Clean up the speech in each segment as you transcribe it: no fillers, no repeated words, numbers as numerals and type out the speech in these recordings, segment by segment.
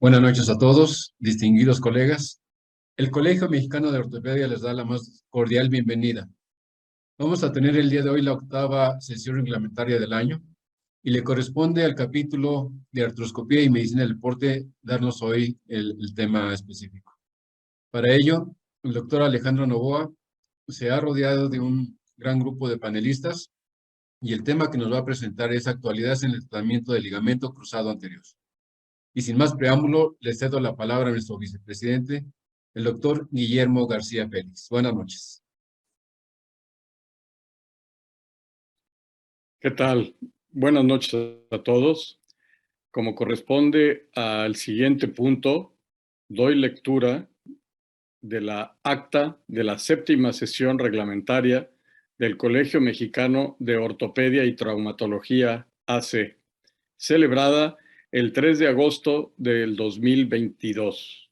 Buenas noches a todos, distinguidos colegas. El Colegio Mexicano de Ortopedia les da la más cordial bienvenida. Vamos a tener el día de hoy la octava sesión reglamentaria del año y le corresponde al capítulo de artroscopía y medicina del deporte darnos hoy el tema específico. Para ello, el doctor Alejandro Novoa se ha rodeado de un gran grupo de panelistas y el tema que nos va a presentar es actualidades en el tratamiento del ligamento cruzado anterior. Y sin más preámbulo, le cedo la palabra a nuestro vicepresidente, el doctor Guillermo García Félix. Buenas noches. ¿Qué tal? Buenas noches a todos. Como corresponde al siguiente punto, doy lectura de la acta de la séptima sesión reglamentaria del Colegio Mexicano de Ortopedia y Traumatología AC, celebrada el 3 de agosto del 2022.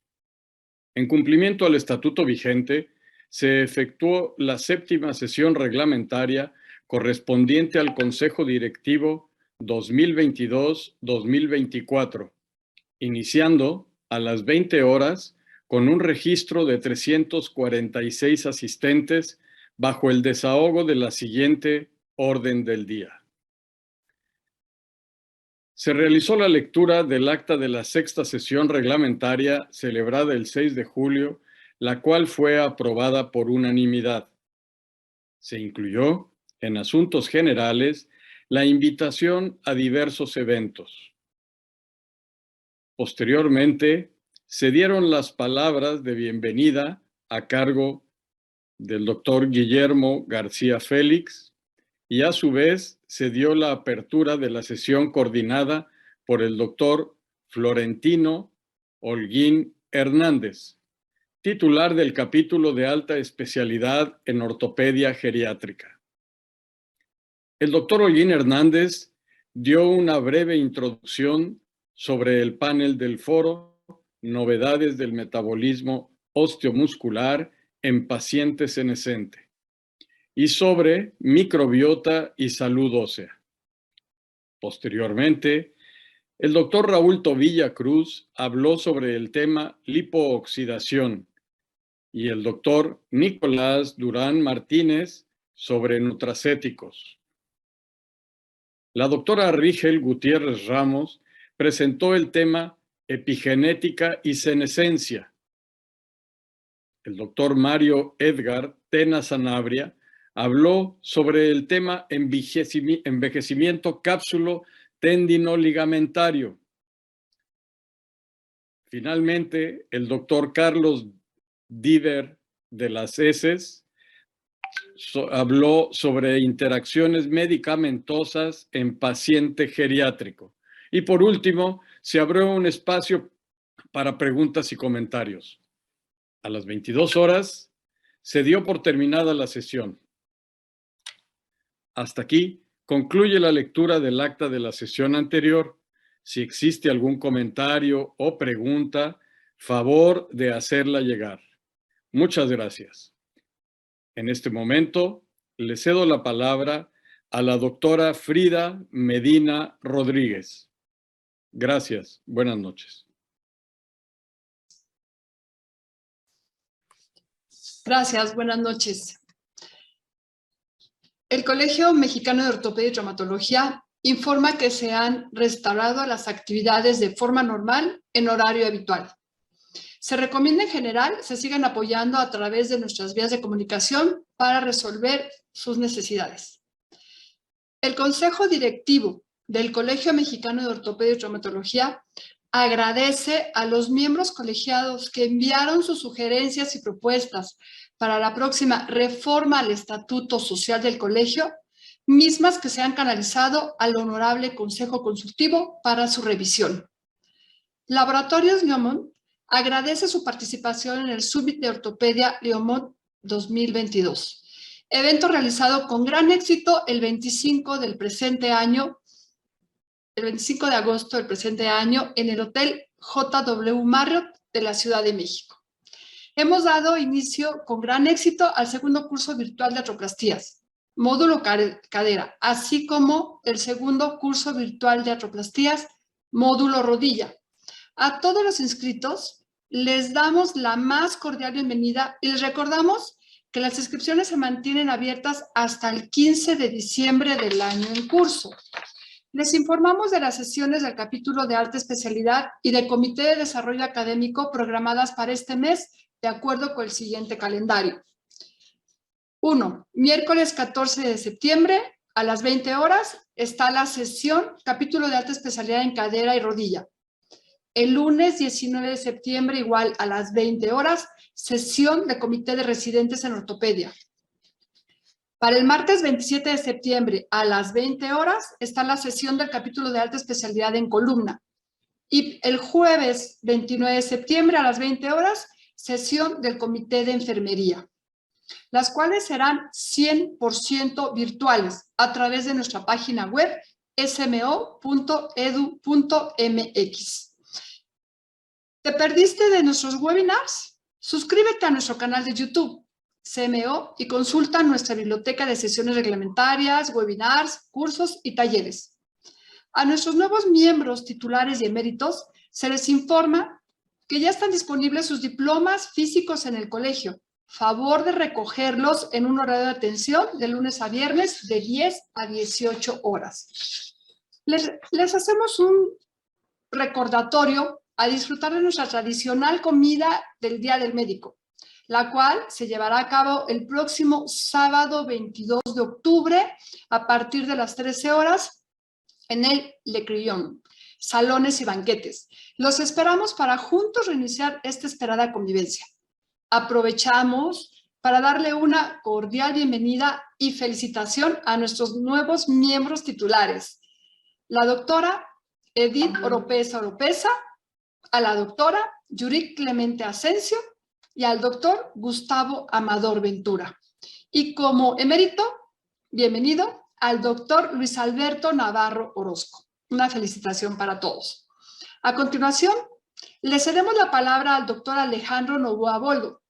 En cumplimiento al estatuto vigente, se efectuó la séptima sesión reglamentaria correspondiente al Consejo Directivo 2022-2024, iniciando a las 20 horas con un registro de 346 asistentes bajo el desahogo de la siguiente orden del día. Se realizó la lectura del acta de la sexta sesión reglamentaria celebrada el 6 de julio, la cual fue aprobada por unanimidad. Se incluyó, en asuntos generales, la invitación a diversos eventos. Posteriormente, se dieron las palabras de bienvenida a cargo del doctor Guillermo García Félix, y a su vez se dio la apertura de la sesión coordinada por el doctor Florentino Holguín Hernández, titular del capítulo de alta especialidad en ortopedia geriátrica. El doctor Holguín Hernández dio una breve introducción sobre el panel del foro Novedades del metabolismo osteomuscular en pacientes senescente y sobre microbiota y salud ósea. Posteriormente, el doctor Raúl Tobilla Cruz habló sobre el tema lipooxidación y el doctor Nicolás Durán Martínez sobre nutracéticos. La doctora Rigel Gutiérrez Ramos presentó el tema epigenética y senescencia. El doctor Mario Edgar Tena Sanabria habló sobre el tema envejecimiento cápsulo tendinoligamentario. Finalmente, el doctor Carlos Diver de las Heces habló sobre interacciones medicamentosas en paciente geriátrico. Y por último, se abrió un espacio para preguntas y comentarios. A las 22 horas se dio por terminada la sesión. Hasta aquí concluye la lectura del acta de la sesión anterior. Si existe algún comentario o pregunta, favor de hacerla llegar. Muchas gracias. En este momento, le cedo la palabra a la doctora Frida Medina Rodríguez. Gracias. Buenas noches. Gracias. Buenas noches. El Colegio Mexicano de Ortopedia y Traumatología informa que se han restaurado las actividades de forma normal en horario habitual. Se recomienda en general se sigan apoyando a través de nuestras vías de comunicación para resolver sus necesidades. El Consejo Directivo del Colegio Mexicano de Ortopedia y Traumatología agradece a los miembros colegiados que enviaron sus sugerencias y propuestas para la próxima reforma al Estatuto Social del Colegio, mismas que se han canalizado al Honorable Consejo Consultivo para su revisión. Laboratorios Leomont agradece su participación en el Summit de Ortopedia Leomont 2022, evento realizado con gran éxito el 25 de agosto del presente año en el Hotel JW Marriott de la Ciudad de México. Hemos dado inicio con gran éxito al segundo curso virtual de artroplastías, módulo cadera, así como el segundo curso virtual de artroplastías, módulo rodilla, A todos los inscritos les damos la más cordial bienvenida y les recordamos que las inscripciones se mantienen abiertas hasta el 15 de diciembre del año en curso. Les informamos de las sesiones del capítulo de alta especialidad y del Comité de Desarrollo Académico programadas para este mes de acuerdo con el siguiente calendario. 1. Miércoles 14 de septiembre a las 20 horas está la sesión capítulo de alta especialidad en cadera y rodilla. El lunes 19 de septiembre, igual a las 20 horas, sesión de comité de residentes en ortopedia. Para el martes 27 de septiembre a las 20 horas está la sesión del capítulo de alta especialidad en columna. Y el jueves 29 de septiembre a las 20 horas, sesión del comité de enfermería, las cuales serán 100% virtuales a través de nuestra página web smo.edu.mx. ¿Te perdiste de nuestros webinars? Suscríbete a nuestro canal de YouTube, CMO, y consulta nuestra biblioteca de sesiones reglamentarias, webinars, cursos y talleres. A nuestros nuevos miembros titulares y eméritos se les informa que ya están disponibles sus diplomas físicos en el colegio. Favor de recogerlos en un horario de atención de lunes a viernes de 10 a 18 horas. Les hacemos un recordatorio a disfrutar de nuestra tradicional comida del Día del Médico, la cual se llevará a cabo el próximo sábado 22 de octubre a partir de las 13 horas en el Le Crillon, salones y banquetes. Los esperamos para juntos reiniciar esta esperada convivencia. Aprovechamos para darle una cordial bienvenida y felicitación a nuestros nuevos miembros titulares. La doctora Edith Oropesa, a la doctora Yurik Clemente Asensio y al doctor Gustavo Amador Ventura. Y como emérito, bienvenido al doctor Luis Alberto Navarro Orozco. Una felicitación para todos. A continuación, le cedemos la palabra al doctor Alejandro Novoa Boldo,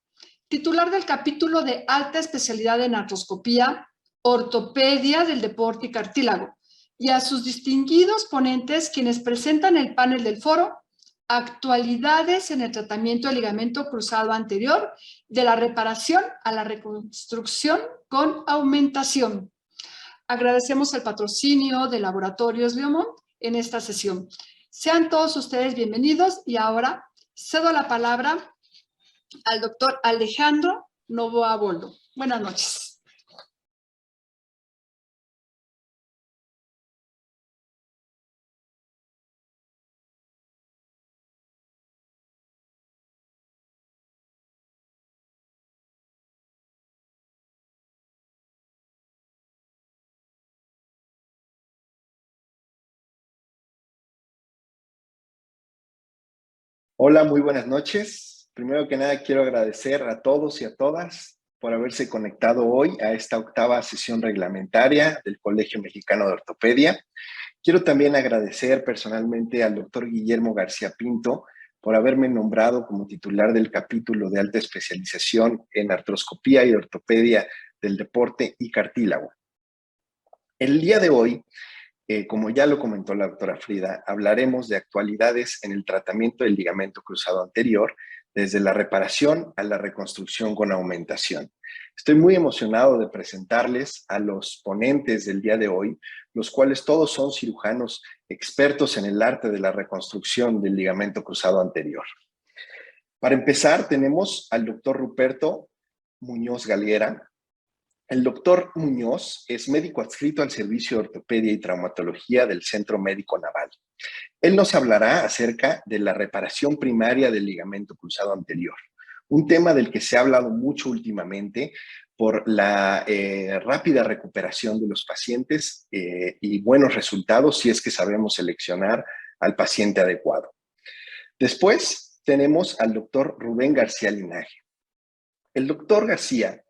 titular del capítulo de alta especialidad en artroscopía, ortopedia del deporte y cartílago, y a sus distinguidos ponentes quienes presentan el panel del foro Actualidades en el tratamiento del ligamento cruzado anterior, de la reparación a la reconstrucción con aumentación. Agradecemos el patrocinio de Laboratorios Biomont en esta sesión. Sean todos ustedes bienvenidos y ahora cedo la palabra al doctor Alejandro Novoa Boldo. Buenas noches. Hola, muy buenas noches. Primero que nada quiero agradecer a todos y a todas por haberse conectado hoy a esta octava sesión reglamentaria del Colegio Mexicano de Ortopedia. Quiero también agradecer personalmente al doctor Guillermo García Pinto por haberme nombrado como titular del capítulo de alta especialización en artroscopía y ortopedia del deporte y cartílago. El día de hoy, como ya lo comentó la doctora Frida, hablaremos de actualidades en el tratamiento del ligamento cruzado anterior, desde la reparación a la reconstrucción con aumentación. Estoy muy emocionado de presentarles a los ponentes del día de hoy, los cuales todos son cirujanos expertos en el arte de la reconstrucción del ligamento cruzado anterior. Para empezar, tenemos al doctor Ruperto Muñoz Galguera. El doctor Muñoz es médico adscrito al Servicio de Ortopedia y Traumatología del Centro Médico Naval. Él nos hablará acerca de la reparación primaria del ligamento cruzado anterior, un tema del que se ha hablado mucho últimamente por la rápida recuperación de los pacientes y buenos resultados si es que sabemos seleccionar al paciente adecuado. Después tenemos al doctor Rubén García Linaje. El doctor García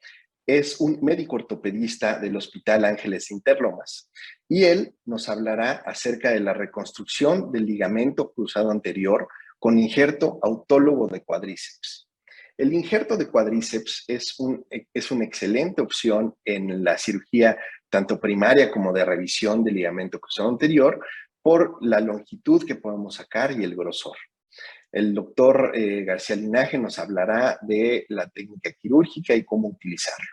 es un médico ortopedista del Hospital Ángeles Interlomas y él nos hablará acerca de la reconstrucción del ligamento cruzado anterior con injerto autólogo de cuádriceps. El injerto de cuádriceps es una excelente opción en la cirugía tanto primaria como de revisión del ligamento cruzado anterior por la longitud que podemos sacar y el grosor. El doctor García Linaje nos hablará de la técnica quirúrgica y cómo utilizarla.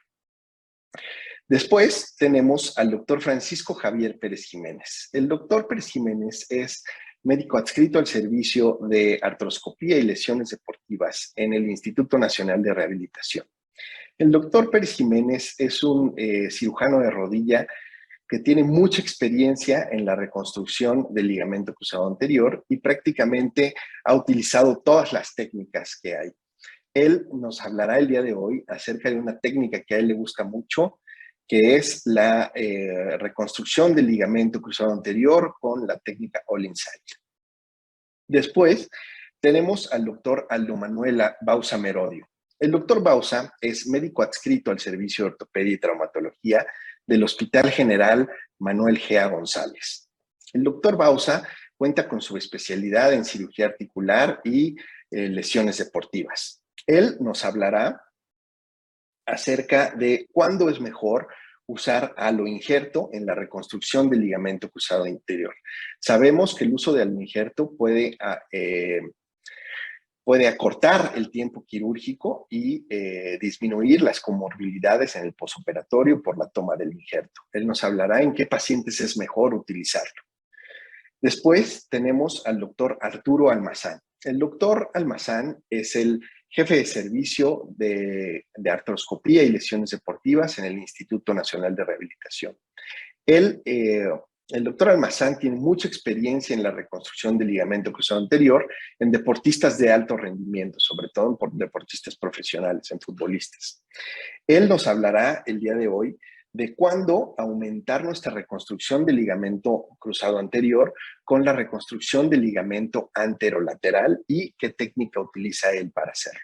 Después tenemos al doctor Francisco Javier Pérez Jiménez. El doctor Pérez Jiménez es médico adscrito al servicio de artroscopía y lesiones deportivas en el Instituto Nacional de Rehabilitación. El doctor Pérez Jiménez es un cirujano de rodilla que tiene mucha experiencia en la reconstrucción del ligamento cruzado anterior y prácticamente ha utilizado todas las técnicas que hay. Él nos hablará el día de hoy acerca de una técnica que a él le gusta mucho, que es la reconstrucción del ligamento cruzado anterior con la técnica All Inside. Después tenemos al doctor Aldo Manuel Bausa Merodio. El doctor Bausa es médico adscrito al Servicio de Ortopedia y Traumatología del Hospital General Manuel G.A. González. El doctor Bausa cuenta con su especialidad en cirugía articular y lesiones deportivas. Él nos hablará acerca de cuándo es mejor usar aloinjerto en la reconstrucción del ligamento cruzado anterior. Sabemos que el uso de aloinjerto puede acortar el tiempo quirúrgico y disminuir las comorbilidades en el posoperatorio por la toma del injerto. Él nos hablará en qué pacientes es mejor utilizarlo. Después tenemos al doctor Arturo Almazán. El doctor Almazán es el jefe de servicio de artroscopía y lesiones deportivas en el Instituto Nacional de Rehabilitación. El doctor Almazán tiene mucha experiencia en la reconstrucción del ligamento cruzado anterior en deportistas de alto rendimiento, sobre todo en deportistas profesionales, en futbolistas. Él nos hablará el día de hoy de cuándo aumentar nuestra reconstrucción del ligamento cruzado anterior con la reconstrucción del ligamento anterolateral y qué técnica utiliza él para hacerlo.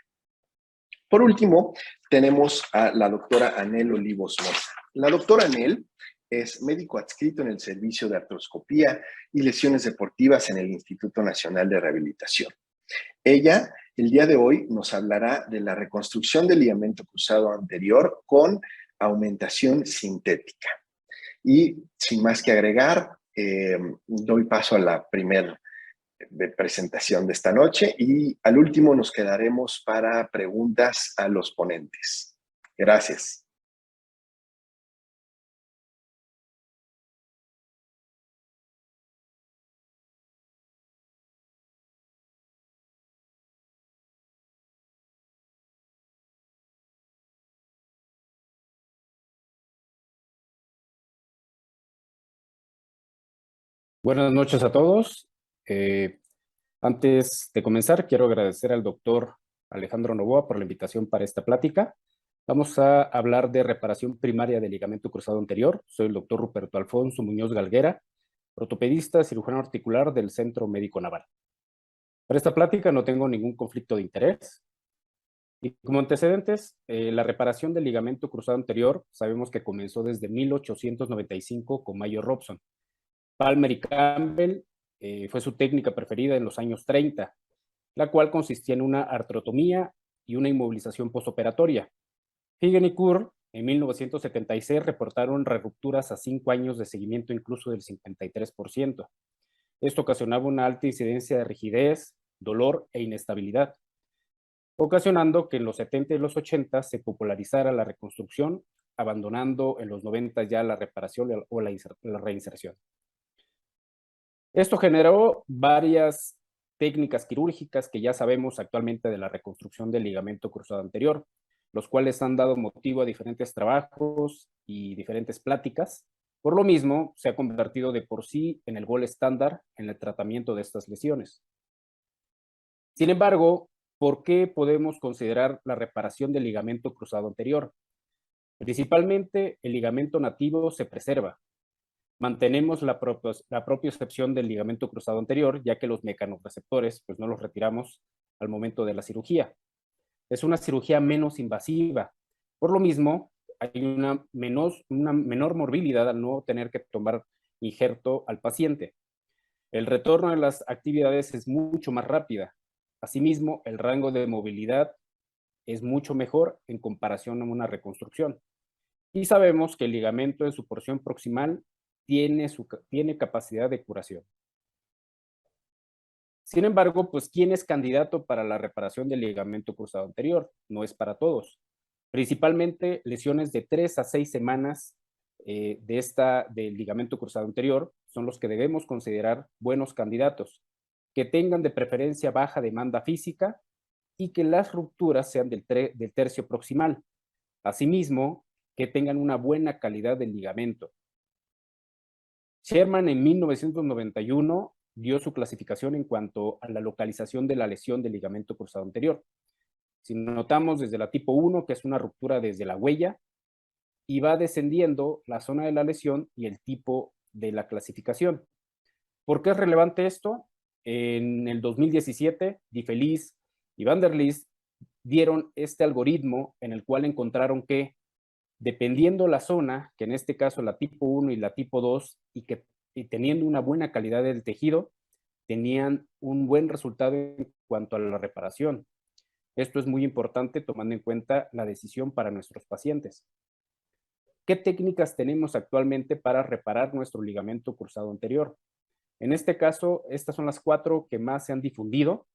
Por último, tenemos a la doctora Anel Olivos Moza. La doctora Anel es médico adscrito en el Servicio de Artroscopía y Lesiones Deportivas en el Instituto Nacional de Rehabilitación. Ella, el día de hoy, nos hablará de la reconstrucción del ligamento cruzado anterior con aumentación sintética. Y sin más que agregar, doy paso a la primera presentación de esta noche y al último nos quedaremos para preguntas a los ponentes. Gracias. Buenas noches a todos. Antes de comenzar, quiero agradecer al doctor Alejandro Novoa por la invitación para esta plática. Vamos a hablar de reparación primaria del ligamento cruzado anterior. Soy el doctor Ruperto Alfonso Muñoz Galguera, ortopedista, cirujano articular del Centro Médico Naval. Para esta plática no tengo ningún conflicto de interés. Y como antecedentes, la reparación del ligamento cruzado anterior sabemos que comenzó desde 1895 con Mayo Robson. Palmer y Campbell fue su técnica preferida en los años 30, la cual consistía en una artrotomía y una inmovilización postoperatoria. Higgin y Kurr en 1976 reportaron rupturas a 5 años de seguimiento incluso del 53%. Esto ocasionaba una alta incidencia de rigidez, dolor e inestabilidad, ocasionando que en los 70 y los 80 se popularizara la reconstrucción, abandonando en los 90 ya la reparación o la reinserción. Esto generó varias técnicas quirúrgicas que ya sabemos actualmente de la reconstrucción del ligamento cruzado anterior, los cuales han dado motivo a diferentes trabajos y diferentes pláticas. Por lo mismo, se ha convertido de por sí en el gold estándar en el tratamiento de estas lesiones. Sin embargo, ¿por qué podemos considerar la reparación del ligamento cruzado anterior? Principalmente, el ligamento nativo se preserva. Mantenemos la propiocepción del ligamento cruzado anterior, ya que los mecanorreceptores pues no los retiramos al momento de la cirugía. Es una cirugía menos invasiva. Por lo mismo, hay una menor morbilidad al no tener que tomar injerto al paciente. El retorno de las actividades es mucho más rápida. Asimismo, el rango de movilidad es mucho mejor en comparación a una reconstrucción. Y sabemos que el ligamento en su porción proximal tiene capacidad de curación. Sin embargo, pues, ¿quién es candidato para la reparación del ligamento cruzado anterior? No es para todos. Principalmente lesiones de 3 a 6 semanas del ligamento cruzado anterior son los que debemos considerar buenos candidatos, que tengan de preferencia baja demanda física y que las rupturas sean del tercio proximal. Asimismo, que tengan una buena calidad del ligamento. Sherman en 1991 dio su clasificación en cuanto a la localización de la lesión del ligamento cruzado anterior. Si notamos desde la tipo 1, que es una ruptura desde la huella, y va descendiendo la zona de la lesión y el tipo de la clasificación. ¿Por qué es relevante esto? En el 2017, Di Feliz y Van der List dieron este algoritmo en el cual encontraron que, dependiendo la zona, que en este caso la tipo 1 y la tipo 2, y teniendo una buena calidad del tejido, tenían un buen resultado en cuanto a la reparación. Esto es muy importante tomando en cuenta la decisión para nuestros pacientes. ¿Qué técnicas tenemos actualmente para reparar nuestro ligamento cruzado anterior? En este caso, estas son las 4 que más se han difundido.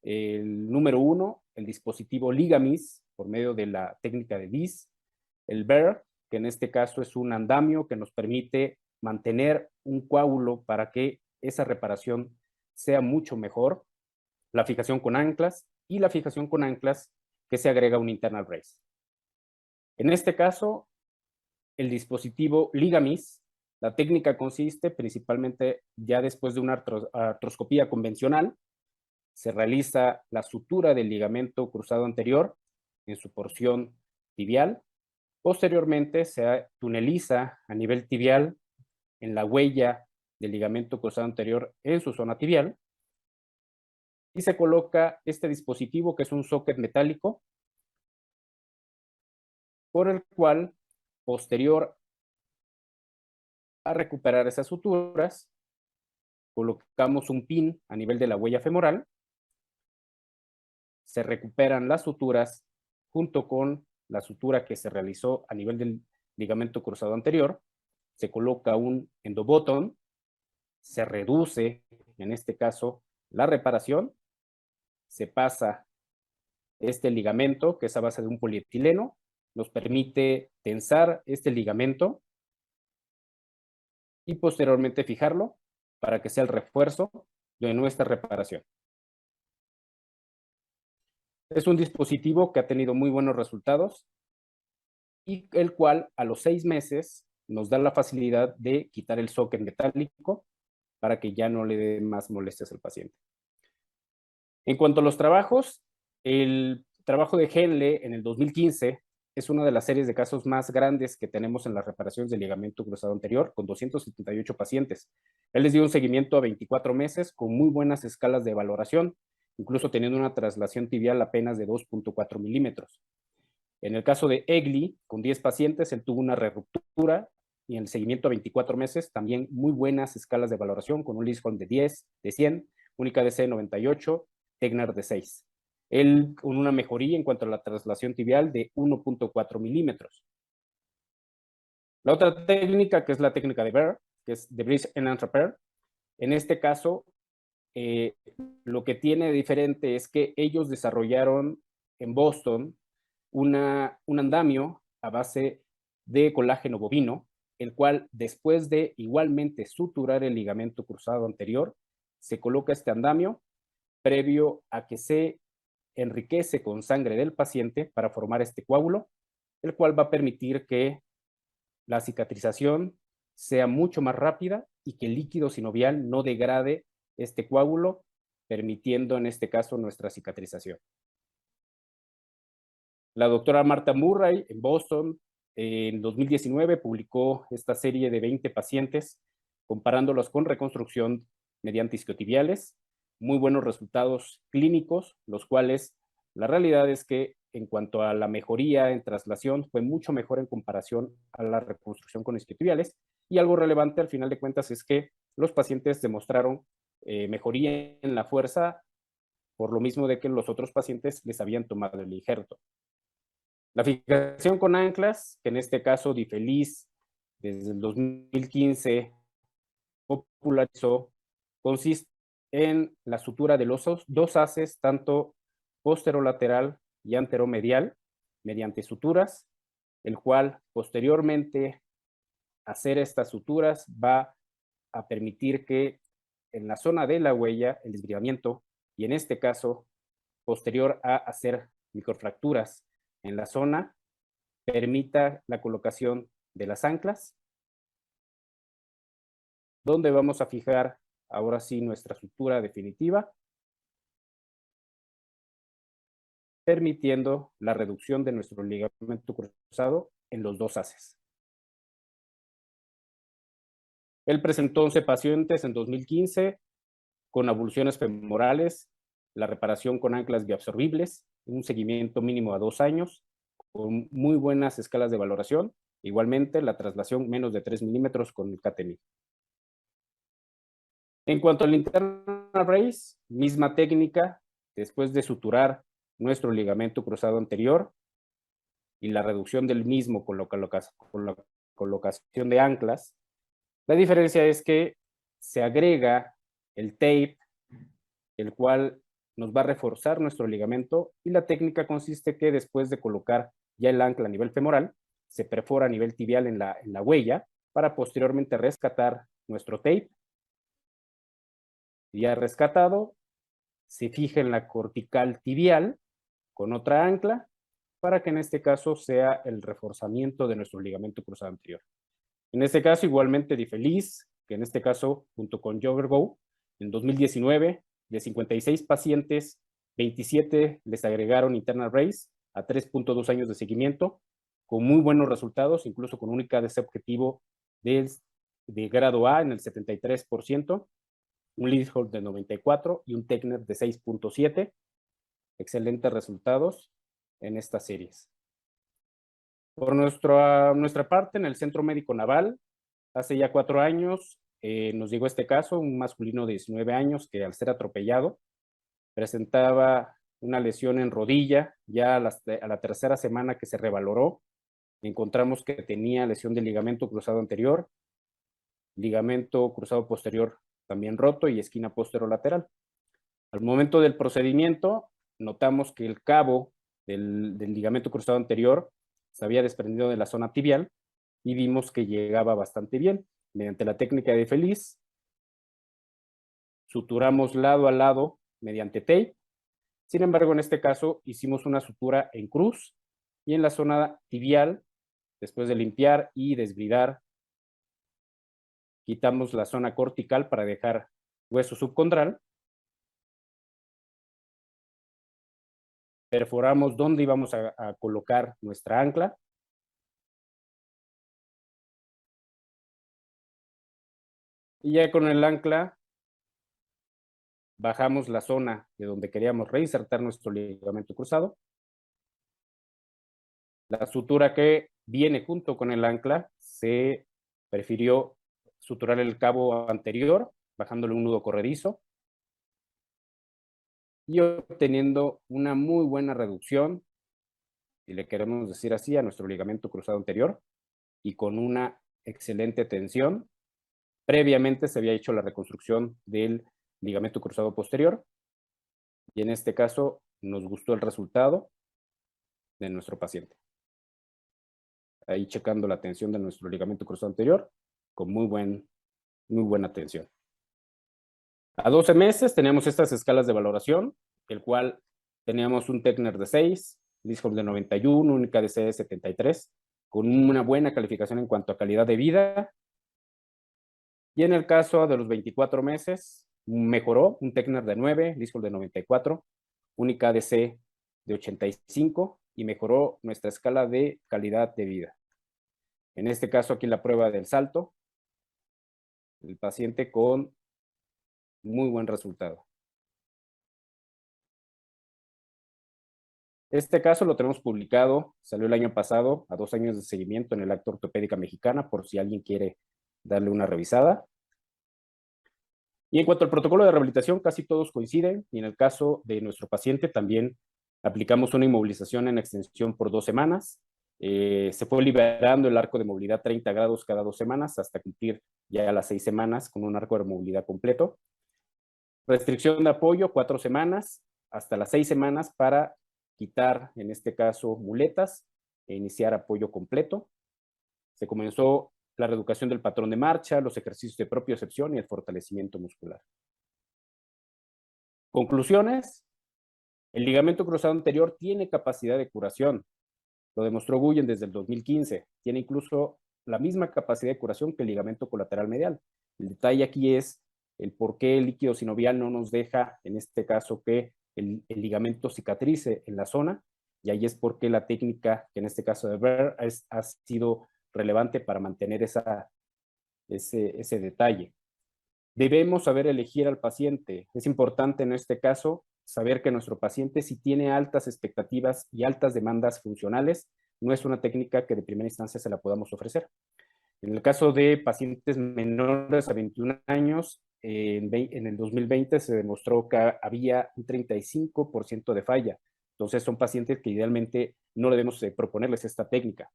El número 1, el dispositivo Ligamis, por medio de la técnica de DIS. El BER, que en este caso es un andamio que nos permite mantener un coágulo para que esa reparación sea mucho mejor. La fijación con anclas y la fijación con anclas que se agrega un internal brace. En este caso, el dispositivo Ligamis, la técnica consiste principalmente ya después de una artroscopía convencional, se realiza la sutura del ligamento cruzado anterior en su porción tibial. Posteriormente se tuneliza a nivel tibial en la huella del ligamento cruzado anterior en su zona tibial y se coloca este dispositivo que es un socket metálico por el cual, posterior a recuperar esas suturas, colocamos un pin a nivel de la huella femoral, se recuperan las suturas junto con la sutura que se realizó a nivel del ligamento cruzado anterior, se coloca un endobottom, se reduce, en este caso, la reparación, se pasa este ligamento, que es a base de un polietileno, nos permite tensar este ligamento y posteriormente fijarlo para que sea el refuerzo de nuestra reparación. Es un dispositivo que ha tenido muy buenos resultados y el cual a los 6 meses nos da la facilidad de quitar el socket metálico para que ya no le dé más molestias al paciente. En cuanto a los trabajos, el trabajo de Henle en el 2015 es una de las series de casos más grandes que tenemos en las reparaciones del ligamento cruzado anterior, con 278 pacientes. Él les dio un seguimiento a 24 meses con muy buenas escalas de valoración, incluso teniendo una traslación tibial apenas de 2.4 milímetros. En el caso de Egli, con 10 pacientes, él tuvo una reruptura y en el seguimiento a 24 meses también muy buenas escalas de valoración con un Lisholm de 10, de 100, un IKDC de 98, Tegner de 6. Él con una mejoría en cuanto a la traslación tibial de 1.4 milímetros. La otra técnica, que es la técnica de Baer, que es de Bridge and Repair, en este caso, lo que tiene de diferente es que ellos desarrollaron en Boston un andamio a base de colágeno bovino, el cual después de igualmente suturar el ligamento cruzado anterior, se coloca este andamio previo a que se enriquece con sangre del paciente para formar este coágulo, el cual va a permitir que la cicatrización sea mucho más rápida y que el líquido sinovial no degrade este coágulo, permitiendo en este caso nuestra cicatrización. La doctora Martha Murray en Boston en 2019 publicó esta serie de 20 pacientes comparándolos con reconstrucción mediante isquiotibiales, muy buenos resultados clínicos, los cuales la realidad es que en cuanto a la mejoría en traslación fue mucho mejor en comparación a la reconstrucción con isquiotibiales, y algo relevante al final de cuentas es que los pacientes demostraron mejoría en la fuerza por lo mismo de que los otros pacientes les habían tomado el injerto. La fijación con anclas, que en este caso Di Feliz desde el 2015 popularizó, consiste en la sutura de los dos haces, tanto posterolateral y anteromedial, mediante suturas, el cual posteriormente hacer estas suturas va a permitir que en la zona de la huella, el desbridamiento, y en este caso, posterior a hacer microfracturas en la zona, permita la colocación de las anclas, donde vamos a fijar ahora sí nuestra sutura definitiva, permitiendo la reducción de nuestro ligamento cruzado en los dos haces. Él presentó 11 pacientes en 2015 con avulsiones femorales, la reparación con anclas bioabsorbibles, un seguimiento mínimo a 2 años, con muy buenas escalas de valoración, igualmente la traslación menos de 3 milímetros con el CATEMI. En cuanto al internal brace, misma técnica, después de suturar nuestro ligamento cruzado anterior y la reducción del mismo con la colocación de anclas, la diferencia es que se agrega el tape, el cual nos va a reforzar nuestro ligamento, y la técnica consiste que después de colocar ya el ancla a nivel femoral, se perfora a nivel tibial en la huella para posteriormente rescatar nuestro tape. Ya rescatado, se fija en la cortical tibial con otra ancla para que en este caso sea el reforzamiento de nuestro ligamento cruzado anterior. En este caso, igualmente Difeliz, que en este caso, junto con Joggergo, en 2019, de 56 pacientes, 27 les agregaron internal brace a 3.2 años de seguimiento, con muy buenos resultados, incluso con un IKDC objetivo de grado A en el 73%, un Leadhold de 94 y un Techner de 6.7. Excelentes resultados en estas series. Por nuestra parte, en el Centro Médico Naval, hace ya 4 años, nos llegó este caso, un masculino de 19 años que al ser atropellado presentaba una lesión en rodilla. Ya a la tercera semana que se revaloró, encontramos que tenía lesión del ligamento cruzado anterior, ligamento cruzado posterior también roto y esquina posterolateral. Al momento del procedimiento, notamos que el cabo del ligamento cruzado anterior se había desprendido de la zona tibial y vimos que llegaba bastante bien. Mediante la técnica de Feliz, suturamos lado a lado mediante tape. Sin embargo, en este caso hicimos una sutura en cruz y en la zona tibial, después de limpiar y desbridar, quitamos la zona cortical para dejar hueso subcondral. Perforamos donde íbamos a colocar nuestra ancla. Y ya con el ancla bajamos la zona de donde queríamos reinsertar nuestro ligamento cruzado. La sutura que viene junto con el ancla se prefirió suturar el cabo anterior, bajándole un nudo corredizo y obteniendo una muy buena reducción, si le queremos decir así, a nuestro ligamento cruzado anterior, y con una excelente tensión. Previamente se había hecho la reconstrucción del ligamento cruzado posterior y en este caso nos gustó el resultado de nuestro paciente. Ahí checando la tensión de nuestro ligamento cruzado anterior con muy buena tensión. A 12 meses teníamos estas escalas de valoración, el cual teníamos un Techner de 6, Leadhold de 91, un IKDC de 73, con una buena calificación en cuanto a calidad de vida. Y en el caso de los 24 meses, mejoró, un Techner de 9, Leadhold de 94, un IKDC de 85 y mejoró nuestra escala de calidad de vida. En este caso, aquí la prueba del salto, el paciente con muy buen resultado. Este caso lo tenemos publicado, salió el año pasado, a 2 años de seguimiento en el Acta Ortopédica Mexicana, por si alguien quiere darle una revisada. Y en cuanto al protocolo de rehabilitación, casi todos coinciden, y en el caso de nuestro paciente también aplicamos una inmovilización en extensión por 2 semanas. Se fue liberando el arco de movilidad 30 grados cada 2 semanas hasta cumplir ya las 6 semanas con un arco de movilidad completo. Restricción de apoyo, 4 semanas, hasta las 6 semanas para quitar, en este caso, muletas e iniciar apoyo completo. Se comenzó la reeducación del patrón de marcha, los ejercicios de propiocepción y el fortalecimiento muscular. Conclusiones. El ligamento cruzado anterior tiene capacidad de curación. Lo demostró Guyen desde el 2015. Tiene incluso la misma capacidad de curación que el ligamento colateral medial. El detalle aquí es el por qué el líquido sinovial no nos deja, en este caso, que el ligamento cicatrice en la zona, y ahí es porque la técnica, que en este caso de Ver, ha sido relevante para mantener ese detalle. Debemos saber elegir al paciente. Es importante en este caso saber que nuestro paciente, si tiene altas expectativas y altas demandas funcionales, no es una técnica que de primera instancia se la podamos ofrecer. En el caso de pacientes menores a 21 años, en el 2020 se demostró que había un 35% de falla. Entonces son pacientes que idealmente no debemos proponerles esta técnica.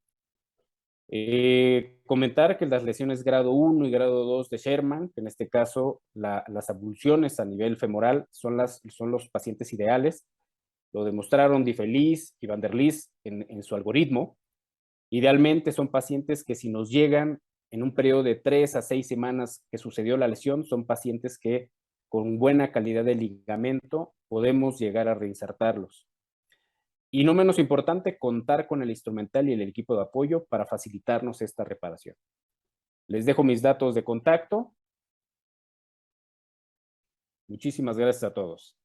Comentar que las lesiones grado 1 y grado 2 de Sherman, que en este caso las abulsiones a nivel femoral son los pacientes ideales. Lo demostraron Di Feliz y Van der Lis en su algoritmo. Idealmente son pacientes que si nos llegan en un periodo de 3 a 6 semanas que sucedió la lesión, son pacientes que con buena calidad de ligamento podemos llegar a reinsertarlos. Y no menos importante, contar con el instrumental y el equipo de apoyo para facilitarnos esta reparación. Les dejo mis datos de contacto. Muchísimas gracias a todos.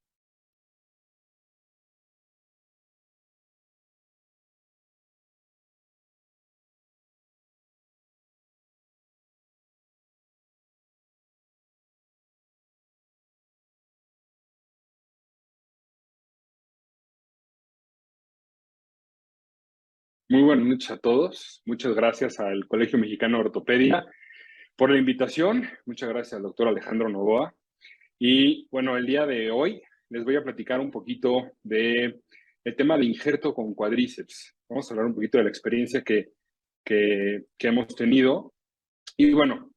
Muy buenas noches a todos. Muchas gracias al Colegio Mexicano de Ortopedia por la invitación. Muchas gracias al doctor Alejandro Novoa. Y bueno, el día de hoy les voy a platicar un poquito del tema de injerto con cuádriceps. Vamos a hablar un poquito de la experiencia que hemos tenido. Y bueno,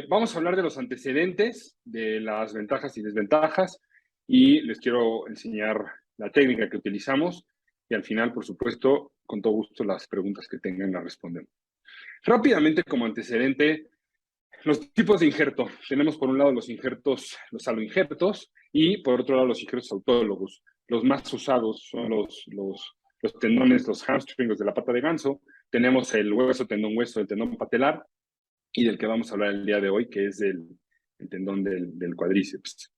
vamos a hablar de los antecedentes, de las ventajas y desventajas, y les quiero enseñar la técnica que utilizamos. Y al final, por supuesto, con todo gusto, las preguntas que tengan las respondemos. Rápidamente, como antecedente, los tipos de injerto. Tenemos por un lado los injertos, los aloinjertos, y por otro lado los injertos autólogos. Los más usados son los tendones, los hamstrings de la pata de ganso. Tenemos el hueso, tendón hueso, el tendón patelar, y del que vamos a hablar el día de hoy, que es el tendón del cuádriceps.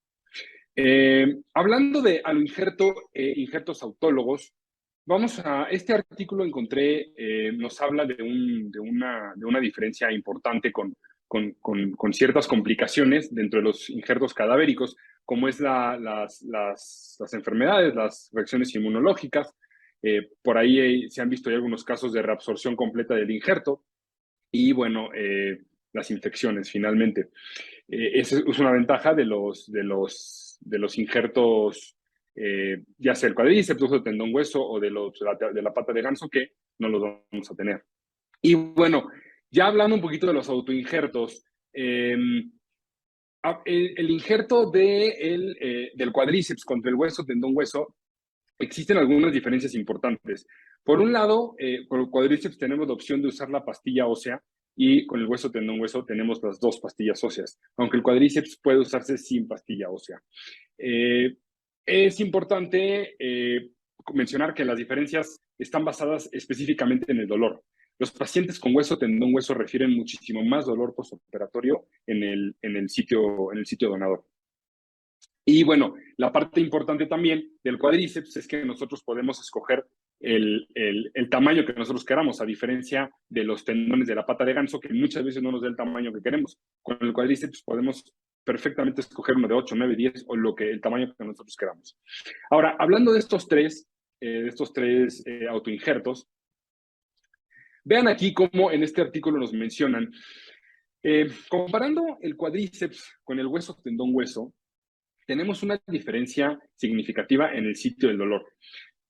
Hablando de aloinjerto, injertos autólogos, este artículo encontré, nos habla de una diferencia importante con ciertas complicaciones dentro de los injertos cadavéricos, como es las enfermedades, las reacciones inmunológicas. Por ahí se han visto ya algunos casos de reabsorción completa del injerto y, bueno, las infecciones, finalmente. Esa es una ventaja de los injertos, ya sea el cuádriceps, el tendón hueso o de la pata de ganso, que no los vamos a tener. Y bueno, ya hablando un poquito de los autoinjertos, el injerto del cuádriceps contra el hueso, tendón hueso, existen algunas diferencias importantes. Por un lado, con el cuádriceps tenemos la opción de usar la pastilla ósea, y con el hueso, tendón hueso tenemos las 2 pastillas óseas, aunque el cuádriceps puede usarse sin pastilla ósea. Es importante mencionar que las diferencias están basadas específicamente en el dolor. Los pacientes con hueso, tendón hueso refieren muchísimo más dolor postoperatorio en el sitio donador. Y bueno, la parte importante también del cuádriceps es que nosotros podemos escoger el tamaño que nosotros queramos, a diferencia de los tendones de la pata de ganso, que muchas veces no nos da el tamaño que queremos. Con el cuádriceps podemos perfectamente escoger uno de 8, 9, 10 o el tamaño que nosotros queramos. Ahora, hablando de estos tres autoinjertos, vean aquí cómo en este artículo nos mencionan, comparando el cuádriceps con el hueso, tendón hueso, tenemos una diferencia significativa en el sitio del dolor.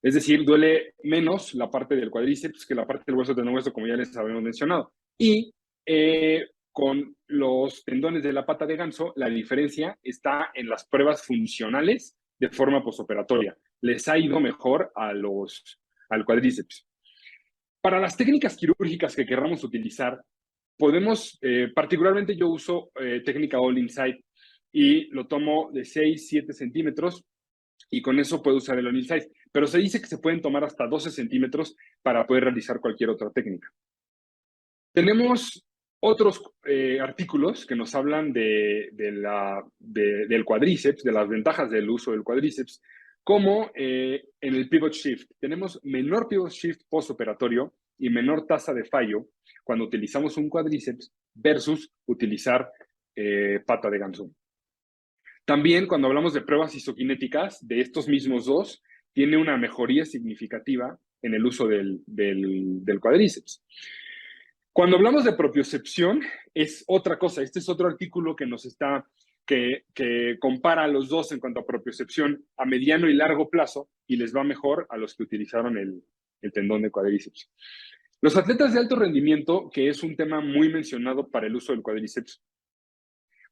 Es decir, duele menos la parte del cuádriceps que la parte del hueso, tendón hueso, como ya les habíamos mencionado. Y con los tendones de la pata de ganso, la diferencia está en las pruebas funcionales de forma posoperatoria. Les ha ido mejor al cuádriceps. Para las técnicas quirúrgicas que queramos utilizar, podemos, particularmente yo uso técnica All Inside y lo tomo de 6-7 centímetros y con eso puedo usar el All Inside. Pero se dice que se pueden tomar hasta 12 centímetros para poder realizar cualquier otra técnica. Tenemos otros artículos que nos hablan del cuádriceps, de las ventajas del uso del cuádriceps, como en el pivot shift. Tenemos menor pivot shift postoperatorio y menor tasa de fallo cuando utilizamos un cuádriceps versus utilizar pata de ganso. También cuando hablamos de pruebas isokinéticas, de estos mismos dos, tiene una mejoría significativa en el uso del cuádriceps. Cuando hablamos de propiocepción, es otra cosa. Este es otro artículo que nos está, que compara a los dos en cuanto a propiocepción a mediano y largo plazo y les va mejor a los que utilizaron el tendón de cuádriceps. Los atletas de alto rendimiento, que es un tema muy mencionado para el uso del cuádriceps,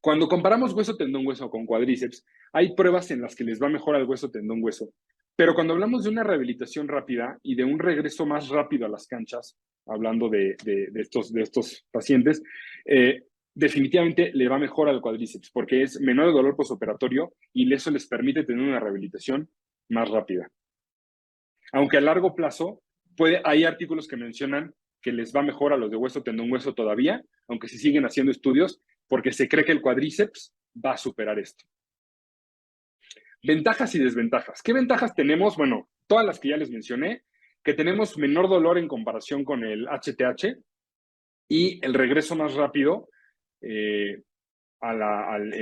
cuando comparamos hueso-tendón-hueso con cuádriceps, hay pruebas en las que les va mejor al hueso-tendón-hueso. Pero cuando hablamos de una rehabilitación rápida y de un regreso más rápido a las canchas, hablando de estos pacientes, definitivamente le va mejor al cuádriceps porque es menor el dolor postoperatorio y eso les permite tener una rehabilitación más rápida. Aunque a largo plazo, hay artículos que mencionan que les va mejor a los de hueso-tendón-hueso todavía, aunque se siguen haciendo estudios, porque se cree que el cuádriceps va a superar esto. Ventajas y desventajas. ¿Qué ventajas tenemos? Bueno, todas las que ya les mencioné, que tenemos menor dolor en comparación con el HTH y el regreso más rápido en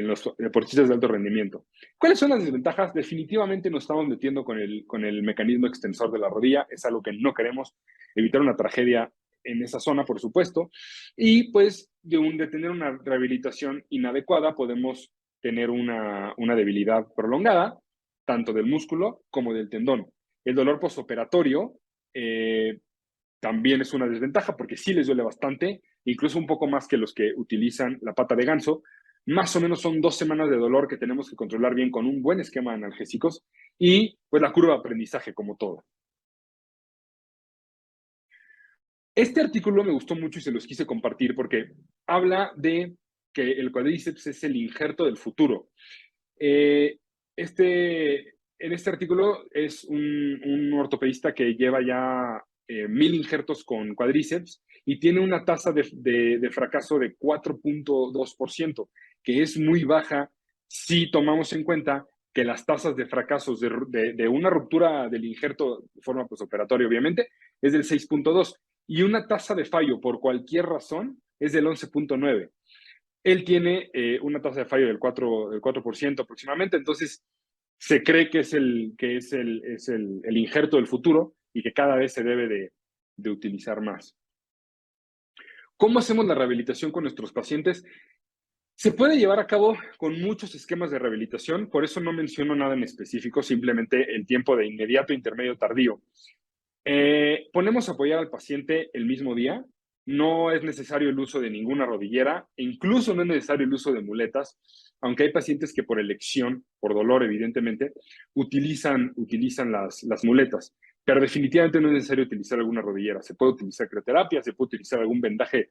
los deportistas de alto rendimiento. ¿Cuáles son las desventajas? Definitivamente nos estamos metiendo con el mecanismo extensor de la rodilla. Es algo que no queremos, evitar una tragedia en esa zona, por supuesto. Y pues de tener una rehabilitación inadecuada podemos tener una debilidad prolongada, tanto del músculo como del tendón. El dolor postoperatorio también es una desventaja porque sí les duele bastante, incluso un poco más que los que utilizan la pata de ganso. Más o menos son 2 semanas de dolor que tenemos que controlar bien con un buen esquema de analgésicos y pues la curva de aprendizaje como todo. Este artículo me gustó mucho y se los quise compartir porque habla de que el cuádriceps es el injerto del futuro. En este artículo es un ortopedista que lleva ya 1000 injertos con cuádriceps y tiene una tasa de fracaso de 4.2%, que es muy baja si tomamos en cuenta que las tasas de fracasos de una ruptura del injerto de forma postoperatoria, obviamente, es del 6.2 y una tasa de fallo por cualquier razón es del 11.9. Él tiene una tasa de fallo del 4% aproximadamente, entonces se cree que es el injerto del futuro y que cada vez se debe de utilizar más. ¿Cómo hacemos la rehabilitación con nuestros pacientes? Se puede llevar a cabo con muchos esquemas de rehabilitación, por eso no menciono nada en específico, simplemente el tiempo de inmediato, intermedio, tardío. Ponemos a apoyar al paciente el mismo día. No es necesario el uso de ninguna rodillera, e incluso no es necesario el uso de muletas, aunque hay pacientes que por elección, por dolor evidentemente, utilizan las muletas. Pero definitivamente no es necesario utilizar alguna rodillera. Se puede utilizar crioterapia, se puede utilizar algún vendaje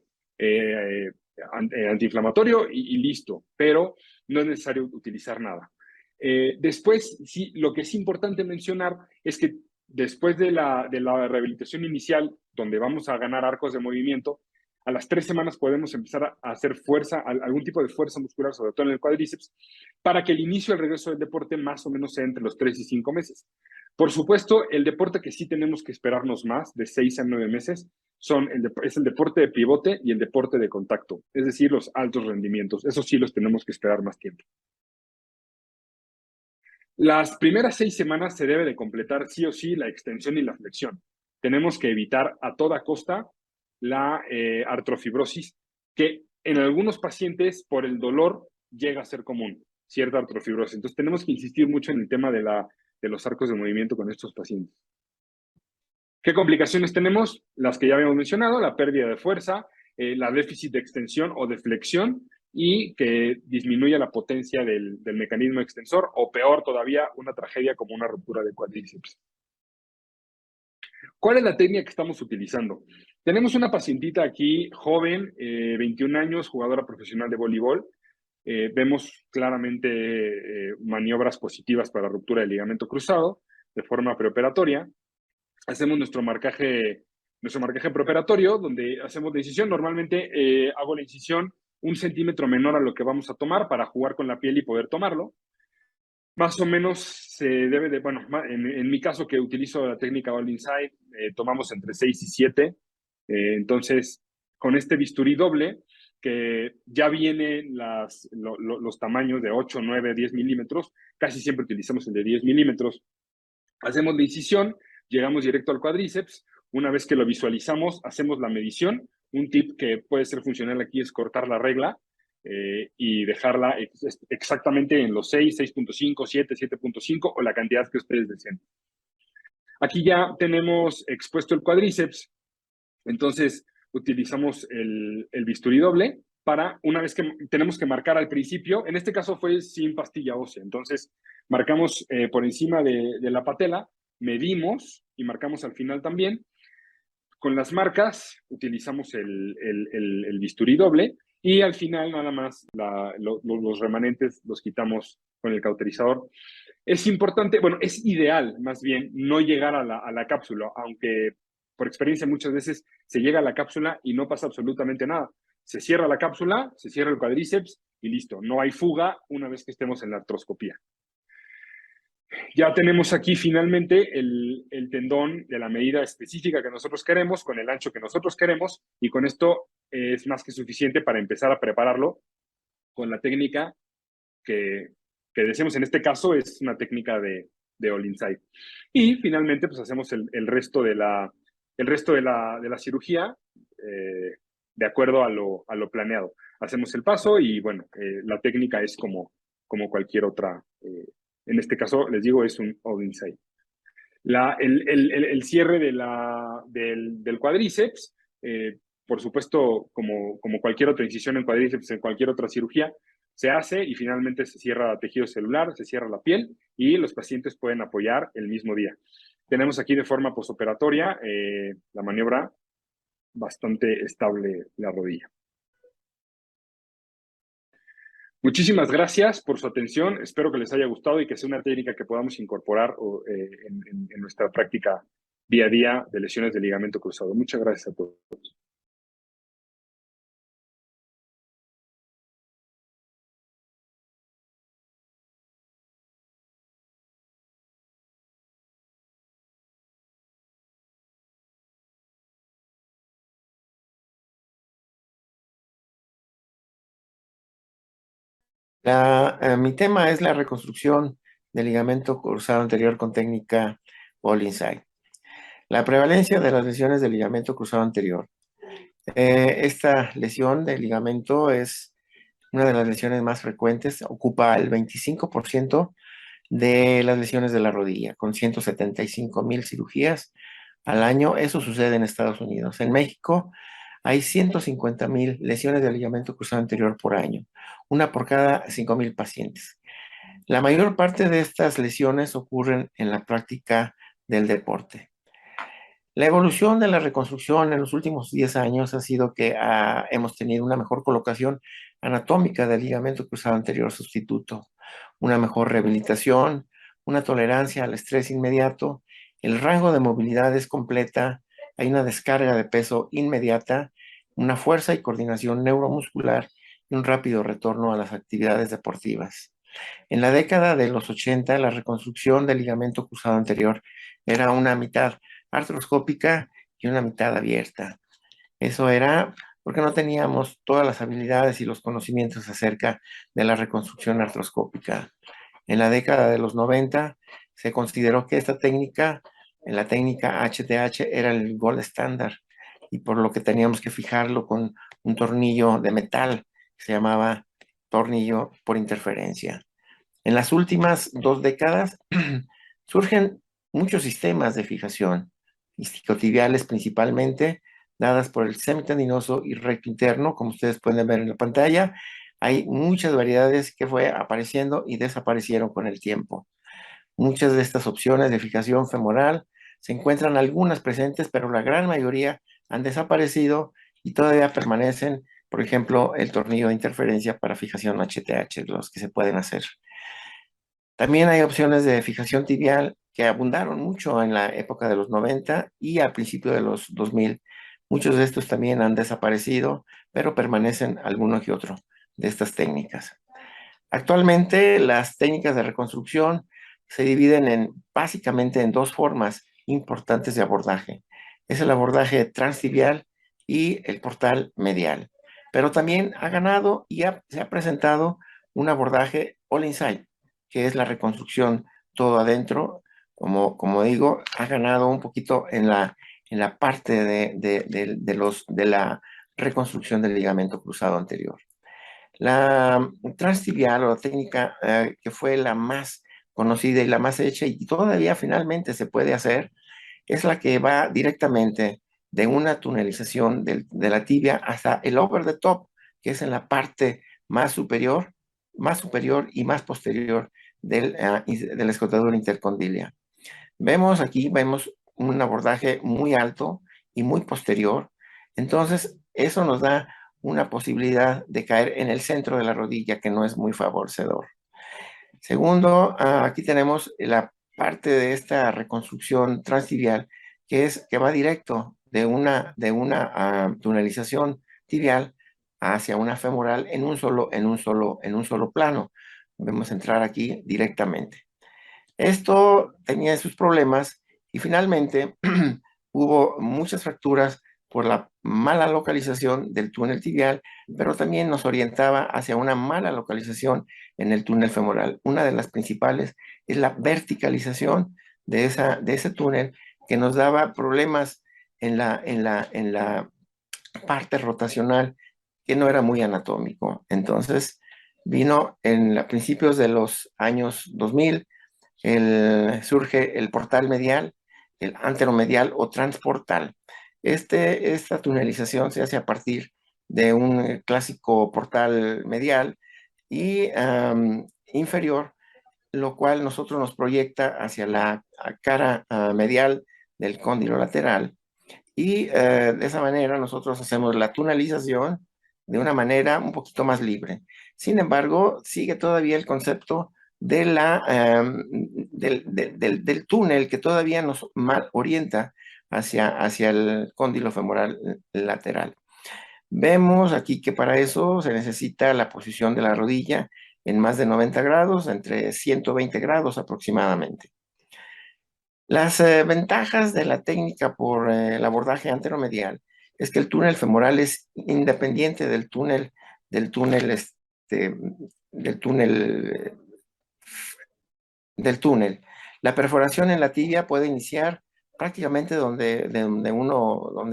antiinflamatorio y listo, pero no es necesario utilizar nada. Después, sí, lo que es importante mencionar es que después de la rehabilitación inicial, donde vamos a ganar arcos de movimiento, a las 3 semanas podemos empezar a hacer fuerza, algún tipo de fuerza muscular, sobre todo en el cuádriceps, para que el inicio del regreso del deporte más o menos sea entre los 3 y 5 meses. Por supuesto, el deporte que sí tenemos que esperarnos más, de 6 a 9 meses, es el deporte de pivote y el deporte de contacto, es decir, los altos rendimientos. Esos sí los tenemos que esperar más tiempo. Las primeras 6 semanas se debe de completar sí o sí la extensión y la flexión. Tenemos que evitar a toda costa la artrofibrosis, que en algunos pacientes por el dolor llega a ser común, cierta artrofibrosis. Entonces tenemos que insistir mucho en el tema de los arcos de movimiento con estos pacientes. ¿Qué complicaciones tenemos? Las que ya habíamos mencionado, la pérdida de fuerza, la déficit de extensión o de flexión y que disminuya la potencia del mecanismo extensor, o peor todavía, una tragedia como una ruptura de cuádriceps. ¿Cuál es la técnica que estamos utilizando? Tenemos una pacientita aquí, joven, 21 años, jugadora profesional de voleibol. Vemos claramente maniobras positivas para la ruptura del ligamento cruzado de forma preoperatoria. Hacemos nuestro marcaje preoperatorio, donde hacemos la incisión. Normalmente hago la incisión 1 centímetro menor a lo que vamos a tomar para jugar con la piel y poder tomarlo. Más o menos se debe de, bueno, en mi caso que utilizo la técnica All Inside, tomamos entre 6 y 7. Entonces, con este bisturí doble, que ya vienen los tamaños de 8, 9, 10 milímetros, casi siempre utilizamos el de 10 milímetros. Hacemos la incisión, llegamos directo al cuádriceps. Una vez que lo visualizamos, hacemos la medición. Un tip que puede ser funcional aquí es cortar la regla y dejarla exactamente en los 6, 6.5, 7, 7.5 o la cantidad que ustedes deseen. Aquí ya tenemos expuesto el cuádriceps, entonces utilizamos el bisturí doble para, una vez que tenemos que marcar al principio, en este caso fue sin pastilla ósea, entonces marcamos por encima de la patela, medimos y marcamos al final también. Con las marcas utilizamos el bisturí doble y al final nada más los remanentes los quitamos con el cauterizador. Es importante, bueno, es ideal más bien no llegar a la cápsula, aunque por experiencia muchas veces se llega a la cápsula y no pasa absolutamente nada. Se cierra la cápsula, se cierra el cuádriceps y listo. No hay fuga una vez que estemos en la artroscopía. Ya tenemos aquí finalmente el tendón de la medida específica que nosotros queremos, con el ancho que nosotros queremos, y con esto es más que suficiente para empezar a prepararlo con la técnica que decimos en este caso es una técnica de All Inside. Y finalmente pues hacemos el resto de la cirugía de acuerdo a lo planeado. Hacemos el paso y bueno, la técnica es como cualquier otra. En este caso, les digo, es un All Inside. El cierre del cuádriceps, por supuesto, como cualquier otra incisión en cuádriceps, en cualquier otra cirugía, se hace y finalmente se cierra tejido celular, se cierra la piel y los pacientes pueden apoyar el mismo día. Tenemos aquí de forma postoperatoria la maniobra bastante estable la rodilla. Muchísimas gracias por su atención. Espero que les haya gustado y que sea una técnica que podamos incorporar en nuestra práctica día a día de lesiones de ligamento cruzado. Muchas gracias a todos. Mi tema es la reconstrucción del ligamento cruzado anterior con técnica All Inside. La prevalencia de las lesiones del ligamento cruzado anterior. Esta lesión del ligamento es una de las lesiones más frecuentes, ocupa el 25% de las lesiones de la rodilla, con 175,000 cirugías al año. Eso sucede en Estados Unidos. En México hay 150,000 lesiones del ligamento cruzado anterior por año, una por cada 5,000 pacientes. La mayor parte de estas lesiones ocurren en la práctica del deporte. La evolución de la reconstrucción en los últimos 10 años ha sido que hemos tenido una mejor colocación anatómica del ligamento cruzado anterior sustituto, una mejor rehabilitación, una tolerancia al estrés inmediato, el rango de movilidad es completa, hay una descarga de peso inmediata, una fuerza y coordinación neuromuscular y un rápido retorno a las actividades deportivas. En la década de los 80, la reconstrucción del ligamento cruzado anterior era una mitad artroscópica y una mitad abierta. Eso era porque no teníamos todas las habilidades y los conocimientos acerca de la reconstrucción artroscópica. En la década de los 90 se consideró que esta técnica, la técnica HTH, era el gold estándar y por lo que teníamos que fijarlo con un tornillo de metal que se llamaba tornillo por interferencia. En las últimas 2 décadas surgen muchos sistemas de fijación, isquiotibiales principalmente, dadas por el semitendinoso y recto interno, como ustedes pueden ver en la pantalla. Hay muchas variedades que fue apareciendo y desaparecieron con el tiempo. Muchas de estas opciones de fijación femoral se encuentran algunas presentes, pero la gran mayoría han desaparecido y todavía permanecen, por ejemplo, el tornillo de interferencia para fijación HTH, los que se pueden hacer. También hay opciones de fijación tibial que abundaron mucho en la época de los 90 y al principio de los 2000. Muchos de estos también han desaparecido, pero permanecen alguno que otro de estas técnicas. Actualmente, las técnicas de reconstrucción se dividen básicamente en dos formas importantes de abordaje. Es el abordaje transtibial y el portal medial. Pero también ha ganado y se ha presentado un abordaje all inside, que es la reconstrucción todo adentro. Como digo, ha ganado un poquito en la parte de la reconstrucción del ligamento cruzado anterior. La transtibial o la técnica que fue la más conocida y la más hecha y todavía finalmente se puede hacer es la que va directamente de una tunelización de la tibia hasta el over the top, que es en la parte más superior y más posterior de la escotadura intercondilia. Vemos un abordaje muy alto y muy posterior. Entonces, eso nos da una posibilidad de caer en el centro de la rodilla, que no es muy favorecedor. Segundo, aquí tenemos la parte de esta reconstrucción transtibial, que va directo de una tunelización tibial hacia una femoral en un solo plano. Podemos entrar aquí directamente. Esto tenía sus problemas y finalmente hubo muchas fracturas por la mala localización del túnel tibial, pero también nos orientaba hacia una mala localización en el túnel femoral. Una de las principales es la verticalización de ese túnel, que nos daba problemas en la parte rotacional, que no era muy anatómico. Entonces vino a principios de los años 2000, surge el portal medial, el anteromedial o transportal. Esta tunelización se hace a partir de un clásico portal medial y inferior, lo cual nosotros nos proyecta hacia la cara medial del cóndilo lateral, y de esa manera nosotros hacemos la tunelización de una manera un poquito más libre. Sin embargo, sigue todavía el concepto del túnel, que todavía nos mal orienta hacia el cóndilo femoral lateral. Vemos aquí que para eso se necesita la posición de la rodilla en más de 90 grados, entre 120 grados aproximadamente. Las ventajas de la técnica por el abordaje anteromedial es que el túnel femoral es independiente del túnel La perforación en la tibia puede iniciar prácticamente donde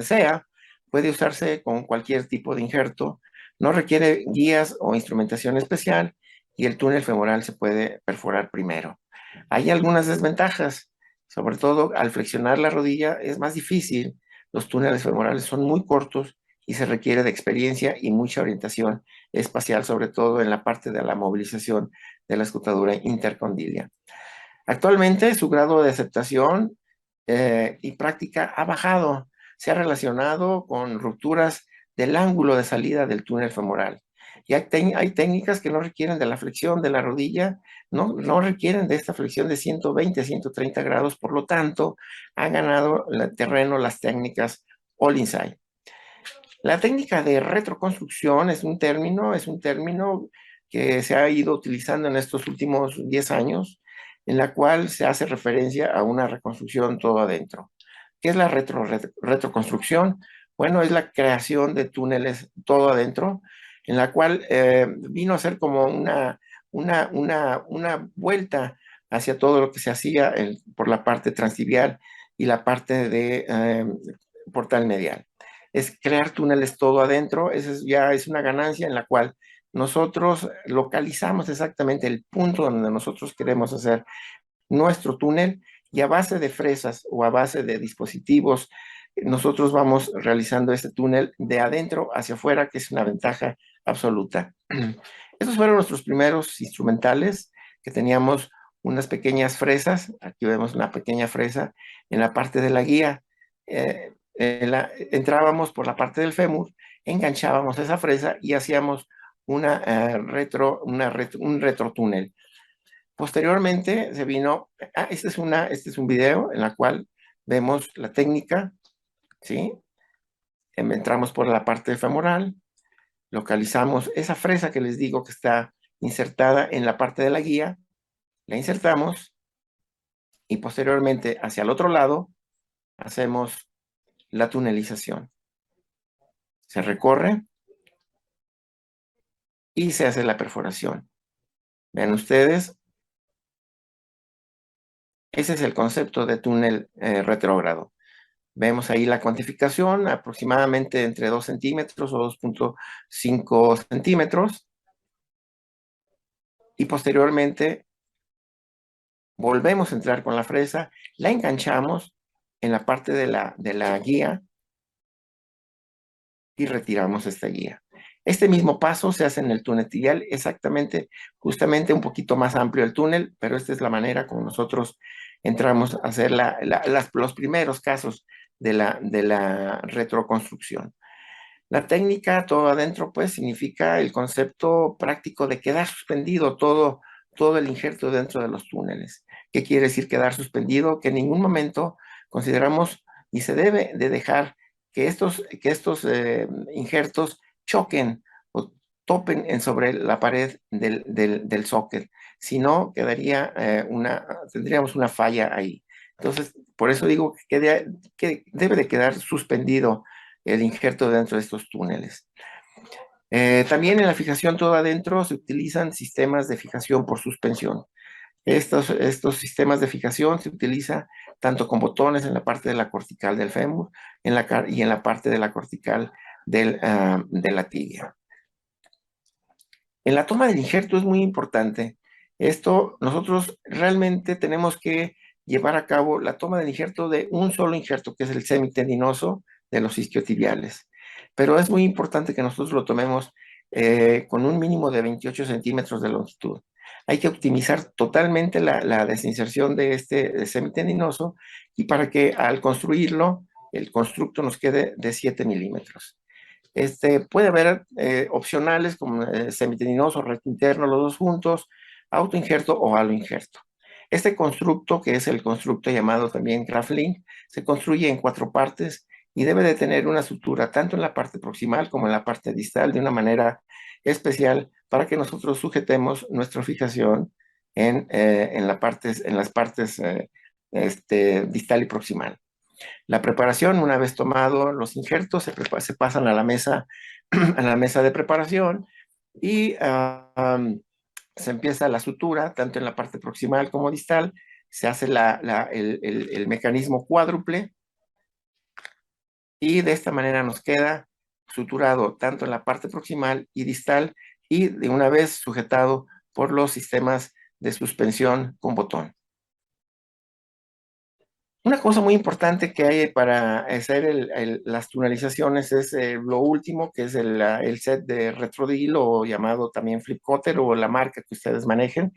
sea. Puede usarse con cualquier tipo de injerto, no requiere guías o instrumentación especial y el túnel femoral se puede perforar primero. Hay algunas desventajas, sobre todo al flexionar la rodilla es más difícil. Los túneles femorales son muy cortos y se requiere de experiencia y mucha orientación espacial, sobre todo en la parte de la movilización de la escotadura intercondilia. Actualmente su grado de aceptación y práctica ha bajado. Se ha relacionado con rupturas del ángulo de salida del túnel femoral. Y hay técnicas que no requieren de la flexión de la rodilla, no requieren de esta flexión de 120, 130 grados, por lo tanto, han ganado el terreno las técnicas all inside. La técnica de retroconstrucción es un término que se ha ido utilizando en estos últimos 10 años, en la cual se hace referencia a una reconstrucción todo adentro. ¿Qué es la retroconstrucción? Bueno, es la creación de túneles todo adentro, en la cual vino a ser como una vuelta hacia todo lo que se hacía por la parte transtibial y la parte de portal medial. Es crear túneles todo adentro. Esa ya es una ganancia en la cual nosotros localizamos exactamente el punto donde nosotros queremos hacer nuestro túnel, y a base de fresas o a base de dispositivos nosotros vamos realizando este túnel de adentro hacia afuera, que es una ventaja absoluta. Estos fueron nuestros primeros instrumentales, que teníamos unas pequeñas fresas. Aquí vemos una pequeña fresa en la parte de la guía. Entrábamos por la parte del fémur, enganchábamos esa fresa y hacíamos un retrotúnel. Posteriormente se vino, este es un video en la cual vemos la técnica, ¿sí? Entramos por la parte femoral, localizamos esa fresa que les digo que está insertada en la parte de la guía, la insertamos y posteriormente hacia el otro lado hacemos la tunelización. Se recorre y se hace la perforación. Vean ustedes, ese es el concepto de túnel retrógrado. Vemos ahí la cuantificación, aproximadamente entre 2 centímetros o 2.5 centímetros. Y posteriormente volvemos a entrar con la fresa, la enganchamos en la parte de la guía y retiramos esta guía. Este mismo paso se hace en el túnel tibial, justamente un poquito más amplio el túnel, pero esta es la manera como nosotros entramos a hacer los primeros casos de la retroconstrucción. La técnica, todo adentro, pues, significa el concepto práctico de quedar suspendido todo el injerto dentro de los túneles. ¿Qué quiere decir quedar suspendido? Que en ningún momento consideramos y se debe de dejar que estos injertos choquen o topen sobre la pared del socket, si no tendríamos una falla ahí. Entonces, por eso digo que debe de quedar suspendido el injerto dentro de estos túneles. También en la fijación todo adentro se utilizan sistemas de fijación por suspensión. Estos sistemas de fijación se utilizan tanto con botones en la parte de la cortical del fémur y en la parte de la cortical de la tibia. En la toma del injerto es muy importante. Nosotros realmente tenemos que llevar a cabo la toma del injerto de un solo injerto, que es el semitendinoso de los isquiotibiales. Pero es muy importante que nosotros lo tomemos con un mínimo de 28 centímetros de longitud. Hay que optimizar totalmente la desinserción de este semitendinoso y para que al construirlo, el constructo nos quede de 7 milímetros. Puede haber opcionales como semitendinoso, recto interno, los dos juntos, autoinjerto o aloinjerto. Este constructo, que es el constructo llamado también Graflink, se construye en 4 partes y debe de tener una sutura tanto en la parte proximal como en la parte distal de una manera especial para que nosotros sujetemos nuestra fijación en las partes distal y proximal. La preparación, una vez tomado los injertos, se pasan a la mesa de preparación y se empieza la sutura, tanto en la parte proximal como distal. Se hace el mecanismo cuádruple y de esta manera nos queda suturado tanto en la parte proximal y distal y de una vez sujetado por los sistemas de suspensión con botón. Una cosa muy importante que hay para hacer las tunelizaciones es lo último, que es el set de retrodrill o llamado también flip cutter o la marca que ustedes manejen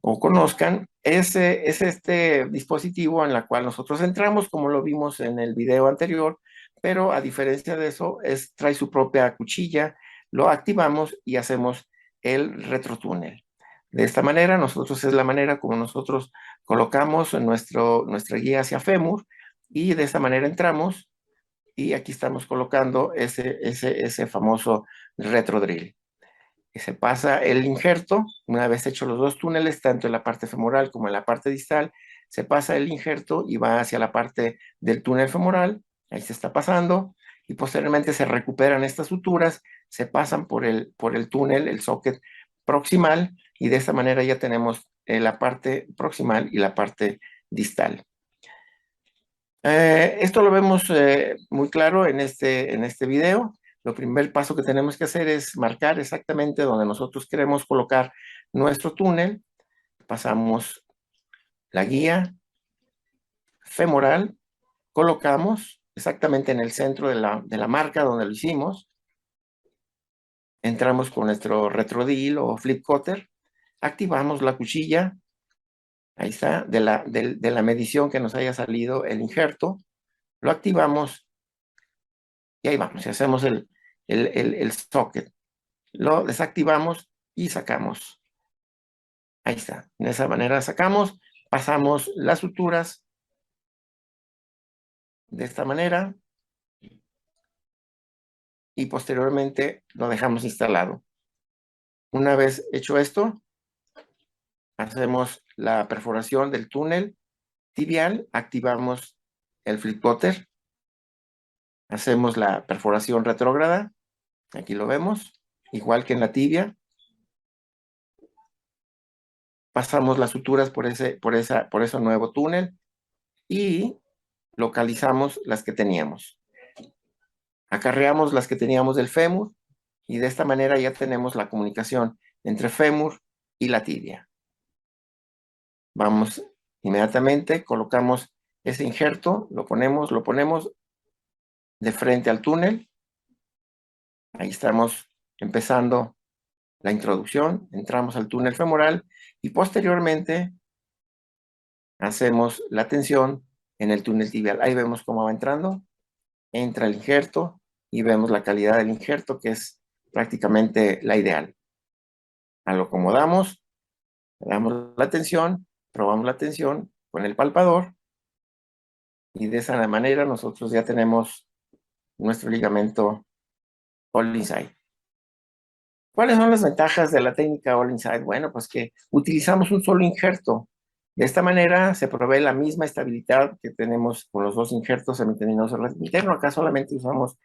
o conozcan. Es este dispositivo en la cual nosotros entramos, como lo vimos en el video anterior, pero a diferencia de eso, trae su propia cuchilla, lo activamos y hacemos el retrotúnel. De esta manera, es la manera como nosotros colocamos nuestra guía hacia fémur y de esta manera entramos y aquí estamos colocando ese famoso retrodrill. Se pasa el injerto, una vez hechos los dos túneles, tanto en la parte femoral como en la parte distal, se pasa el injerto y va hacia la parte del túnel femoral, ahí se está pasando, y posteriormente se recuperan estas suturas, se pasan por el túnel, el socket proximal, y de esta manera ya tenemos la parte proximal y la parte distal. Esto lo vemos muy claro en este video. Lo primer paso que tenemos que hacer es marcar exactamente donde nosotros queremos colocar nuestro túnel. Pasamos la guía femoral, colocamos exactamente en el centro de la marca donde lo hicimos. Entramos con nuestro retrodil o flip cutter, activamos la cuchilla, ahí está, de la medición que nos haya salido el injerto, lo activamos y ahí vamos, y hacemos el socket. Lo desactivamos y sacamos. Ahí está, de esa manera sacamos, pasamos las suturas de esta manera y posteriormente lo dejamos instalado. Una vez hecho esto, hacemos la perforación del túnel tibial, activamos el flip cutter, hacemos la perforación retrógrada, aquí lo vemos, igual que en la tibia. Pasamos las suturas por ese nuevo túnel y localizamos las que teníamos. Acarreamos las que teníamos del fémur y de esta manera ya tenemos la comunicación entre fémur y la tibia. Vamos inmediatamente, colocamos ese injerto, lo ponemos de frente al túnel. Ahí estamos empezando la introducción, entramos al túnel femoral y posteriormente hacemos la tensión en el túnel tibial. Ahí vemos cómo va entrando, entra el injerto y vemos la calidad del injerto, que es prácticamente la ideal. Lo acomodamos, le damos la tensión, probamos la tensión con el palpador y de esa manera nosotros ya tenemos nuestro ligamento all inside. ¿Cuáles son las ventajas de la técnica all inside? Bueno, pues que utilizamos un solo injerto. De esta manera se provee la misma estabilidad que tenemos con los dos injertos semitendinoso interno. Acá solamente usamos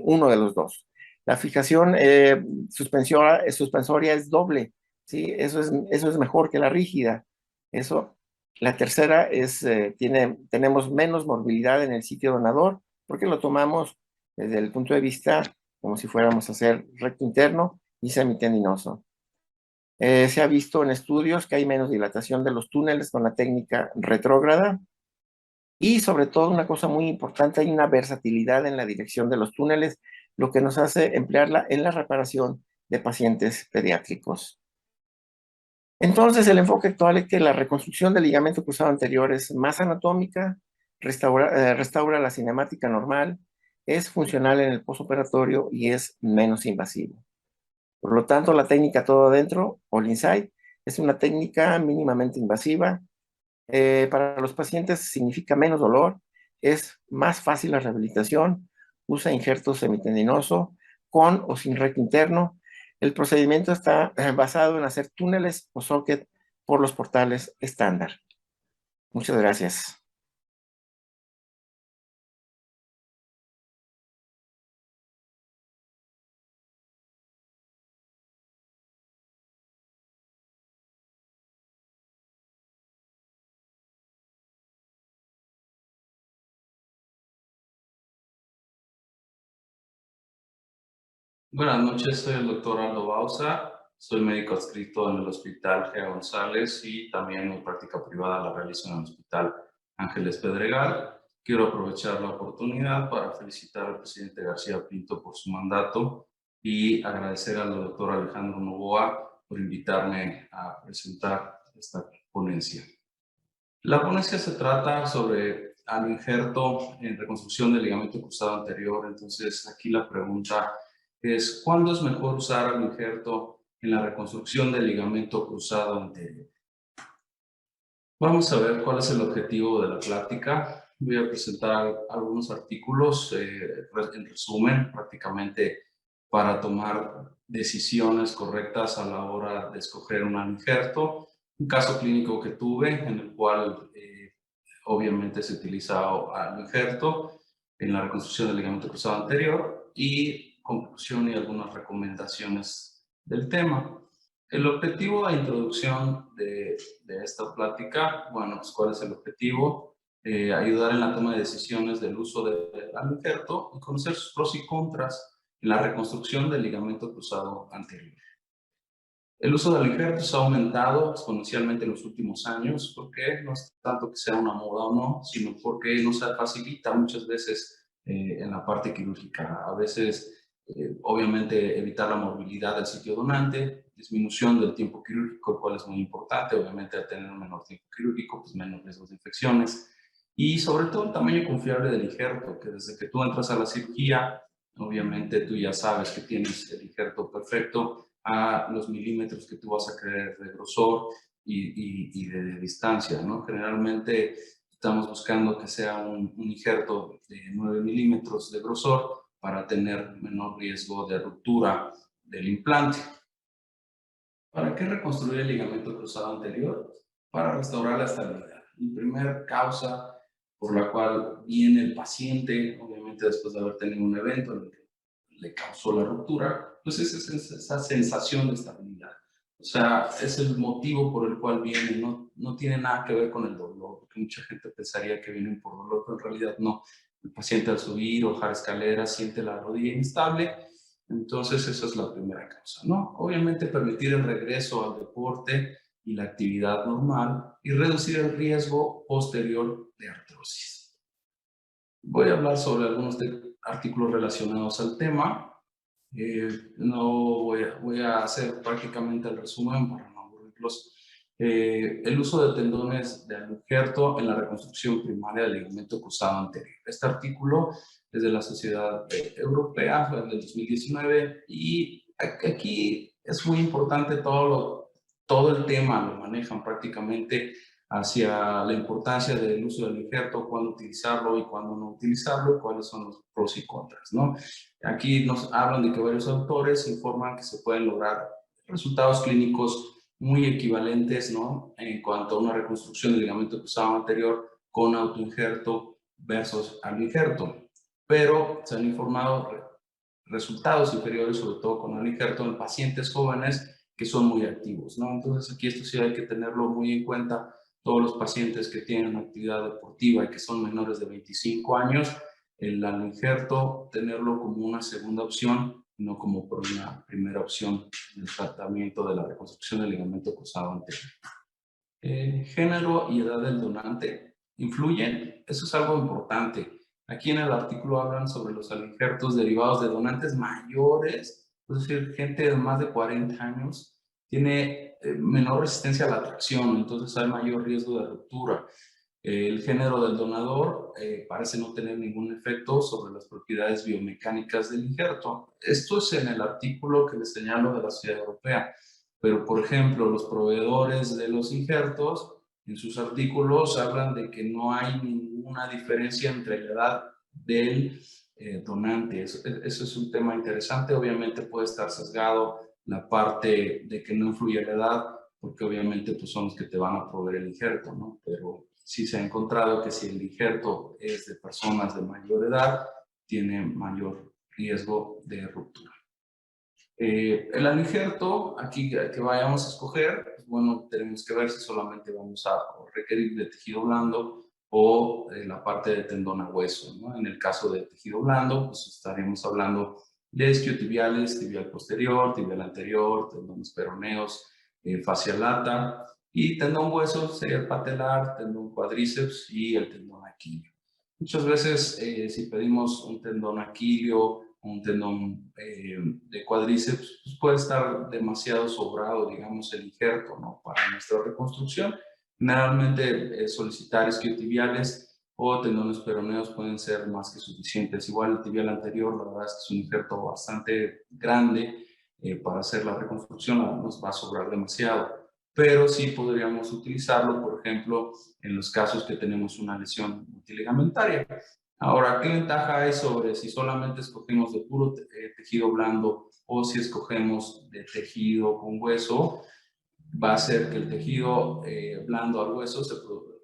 uno de los dos. La fijación suspensoria es doble, ¿sí? Eso es mejor que la rígida. La tercera es, tenemos menos movilidad en el sitio donador porque lo tomamos desde el punto de vista como si fuéramos a hacer recto interno y semitendinoso. Se ha visto en estudios que hay menos dilatación de los túneles con la técnica retrógrada y sobre todo una cosa muy importante, hay una versatilidad en la dirección de los túneles, lo que nos hace emplearla en la reparación de pacientes pediátricos. Entonces el enfoque actual es que la reconstrucción del ligamento cruzado anterior es más anatómica, restaura la cinemática normal, es funcional en el postoperatorio y es menos invasivo. Por lo tanto, la técnica todo adentro, all inside, es una técnica mínimamente invasiva. Para los pacientes significa menos dolor, es más fácil la rehabilitación, usa injerto semitendinoso, con o sin recto interno. El procedimiento está basado en hacer túneles o socket por los portales estándar. Muchas gracias. Buenas noches, soy el doctor Aldo Bauza, soy médico adscrito en el Hospital Gea González y también mi práctica privada la realizo en el Hospital Ángeles Pedregal. Quiero aprovechar la oportunidad para felicitar al presidente García Pinto por su mandato y agradecer al doctor Alejandro Novoa por invitarme a presentar esta ponencia. La ponencia se trata sobre al injerto en reconstrucción del ligamento cruzado anterior, entonces aquí la pregunta es, ¿cuándo es mejor usar al injerto en la reconstrucción del ligamento cruzado anterior? Vamos a ver cuál es el objetivo de la plática. Voy a presentar algunos artículos, en resumen, prácticamente para tomar decisiones correctas a la hora de escoger un injerto. Un caso clínico que tuve en el cual obviamente se utiliza al injerto en la reconstrucción del ligamento cruzado anterior y conclusión y algunas recomendaciones del tema. El objetivo de introducción de esta plática, bueno, pues ¿cuál es el objetivo? Ayudar en la toma de decisiones del uso del injerto y conocer sus pros y contras en la reconstrucción del ligamento cruzado anterior. El uso de injertos ha aumentado exponencialmente en los últimos años, porque no es tanto que sea una moda o no, sino porque nos facilita muchas veces en la parte quirúrgica. A veces, obviamente, evitar la movilidad del sitio donante, disminución del tiempo quirúrgico, el cual es muy importante. Obviamente, al tener un menor tiempo quirúrgico, pues menos riesgos de infecciones. Y sobre todo el tamaño confiable del injerto, que desde que tú entras a la cirugía, obviamente tú ya sabes que tienes el injerto perfecto a los milímetros que tú vas a querer de grosor y de distancia, ¿no? Generalmente estamos buscando que sea un injerto de 9 milímetros de grosor para tener menor riesgo de ruptura del implante. ¿Para qué reconstruir el ligamento cruzado anterior? Para restaurar la estabilidad. La primera causa por la cual viene el paciente, obviamente después de haber tenido un evento en el que le causó la ruptura, pues es esa sensación de estabilidad. O sea, es el motivo por el cual viene, no tiene nada que ver con el dolor, porque mucha gente pensaría que vienen por dolor, pero en realidad no. El paciente al subir o bajar escaleras siente la rodilla inestable, entonces esa es la primera causa, ¿no? Obviamente permitir el regreso al deporte y la actividad normal y reducir el riesgo posterior de artrosis. Voy a hablar sobre algunos artículos relacionados al tema. No voy a hacer prácticamente el resumen para no aburrirlos. El uso de tendones de injerto en la reconstrucción primaria del ligamento cruzado anterior. Este artículo es de la Sociedad Europea, fue del 2019, y aquí es muy importante todo el tema, lo manejan prácticamente hacia la importancia del uso del injerto, cuándo utilizarlo y cuándo no utilizarlo, cuáles son los pros y contras, ¿no? Aquí nos hablan de que varios autores informan que se pueden lograr resultados clínicos muy equivalentes, ¿no? En cuanto a una reconstrucción del ligamento cruzado anterior con autoinjerto versus al injerto. Pero se han informado resultados inferiores, sobre todo con el injerto, en pacientes jóvenes que son muy activos, ¿no? Entonces aquí esto sí hay que tenerlo muy en cuenta. Todos los pacientes que tienen actividad deportiva y que son menores de 25 años, el injerto, tenerlo como una segunda opción, no como por una primera opción del tratamiento de la reconstrucción del ligamento cruzado anterior. Género y edad del donante influyen, eso es algo importante. Aquí en el artículo hablan sobre los injertos derivados de donantes mayores, es decir, gente de más de 40 años tiene menor resistencia a la tracción, entonces hay mayor riesgo de ruptura. El género del donador parece no tener ningún efecto sobre las propiedades biomecánicas del injerto. Esto es en el artículo que les señalo de la Sociedad Europea. Pero, por ejemplo, los proveedores de los injertos, en sus artículos hablan de que no hay ninguna diferencia entre la edad del donante. Eso es un tema interesante. Obviamente puede estar sesgado la parte de que no influye la edad, porque obviamente pues, son los que te van a proveer el injerto, ¿no? Pero sí se ha encontrado que si el injerto es de personas de mayor edad, tiene mayor riesgo de ruptura. El injerto, aquí que vayamos a escoger, pues bueno, tenemos que ver si solamente vamos a requerir de tejido blando o la parte de tendón a hueso, ¿no? En el caso de tejido blando, pues estaremos hablando de isquiotibiales, tibial posterior, tibial anterior, tendones peroneos, fascia lata, y tendón hueso sería el patelar, tendón cuádriceps y el tendón aquilio. Muchas veces, si pedimos un tendón aquilio, un tendón de cuádriceps, pues puede estar demasiado sobrado, digamos, el injerto, ¿no? Para nuestra reconstrucción. Generalmente solicitar isquiotibiales o tendones peroneos pueden ser más que suficientes. Igual el tibial anterior, la verdad es que es un injerto bastante grande para hacer la reconstrucción, nos va a sobrar demasiado. Pero sí podríamos utilizarlo, por ejemplo, en los casos que tenemos una lesión multiligamentaria. Ahora, ¿qué ventaja hay sobre si solamente escogemos de puro tejido blando o si escogemos de tejido con hueso? Va a ser que el tejido blando al hueso,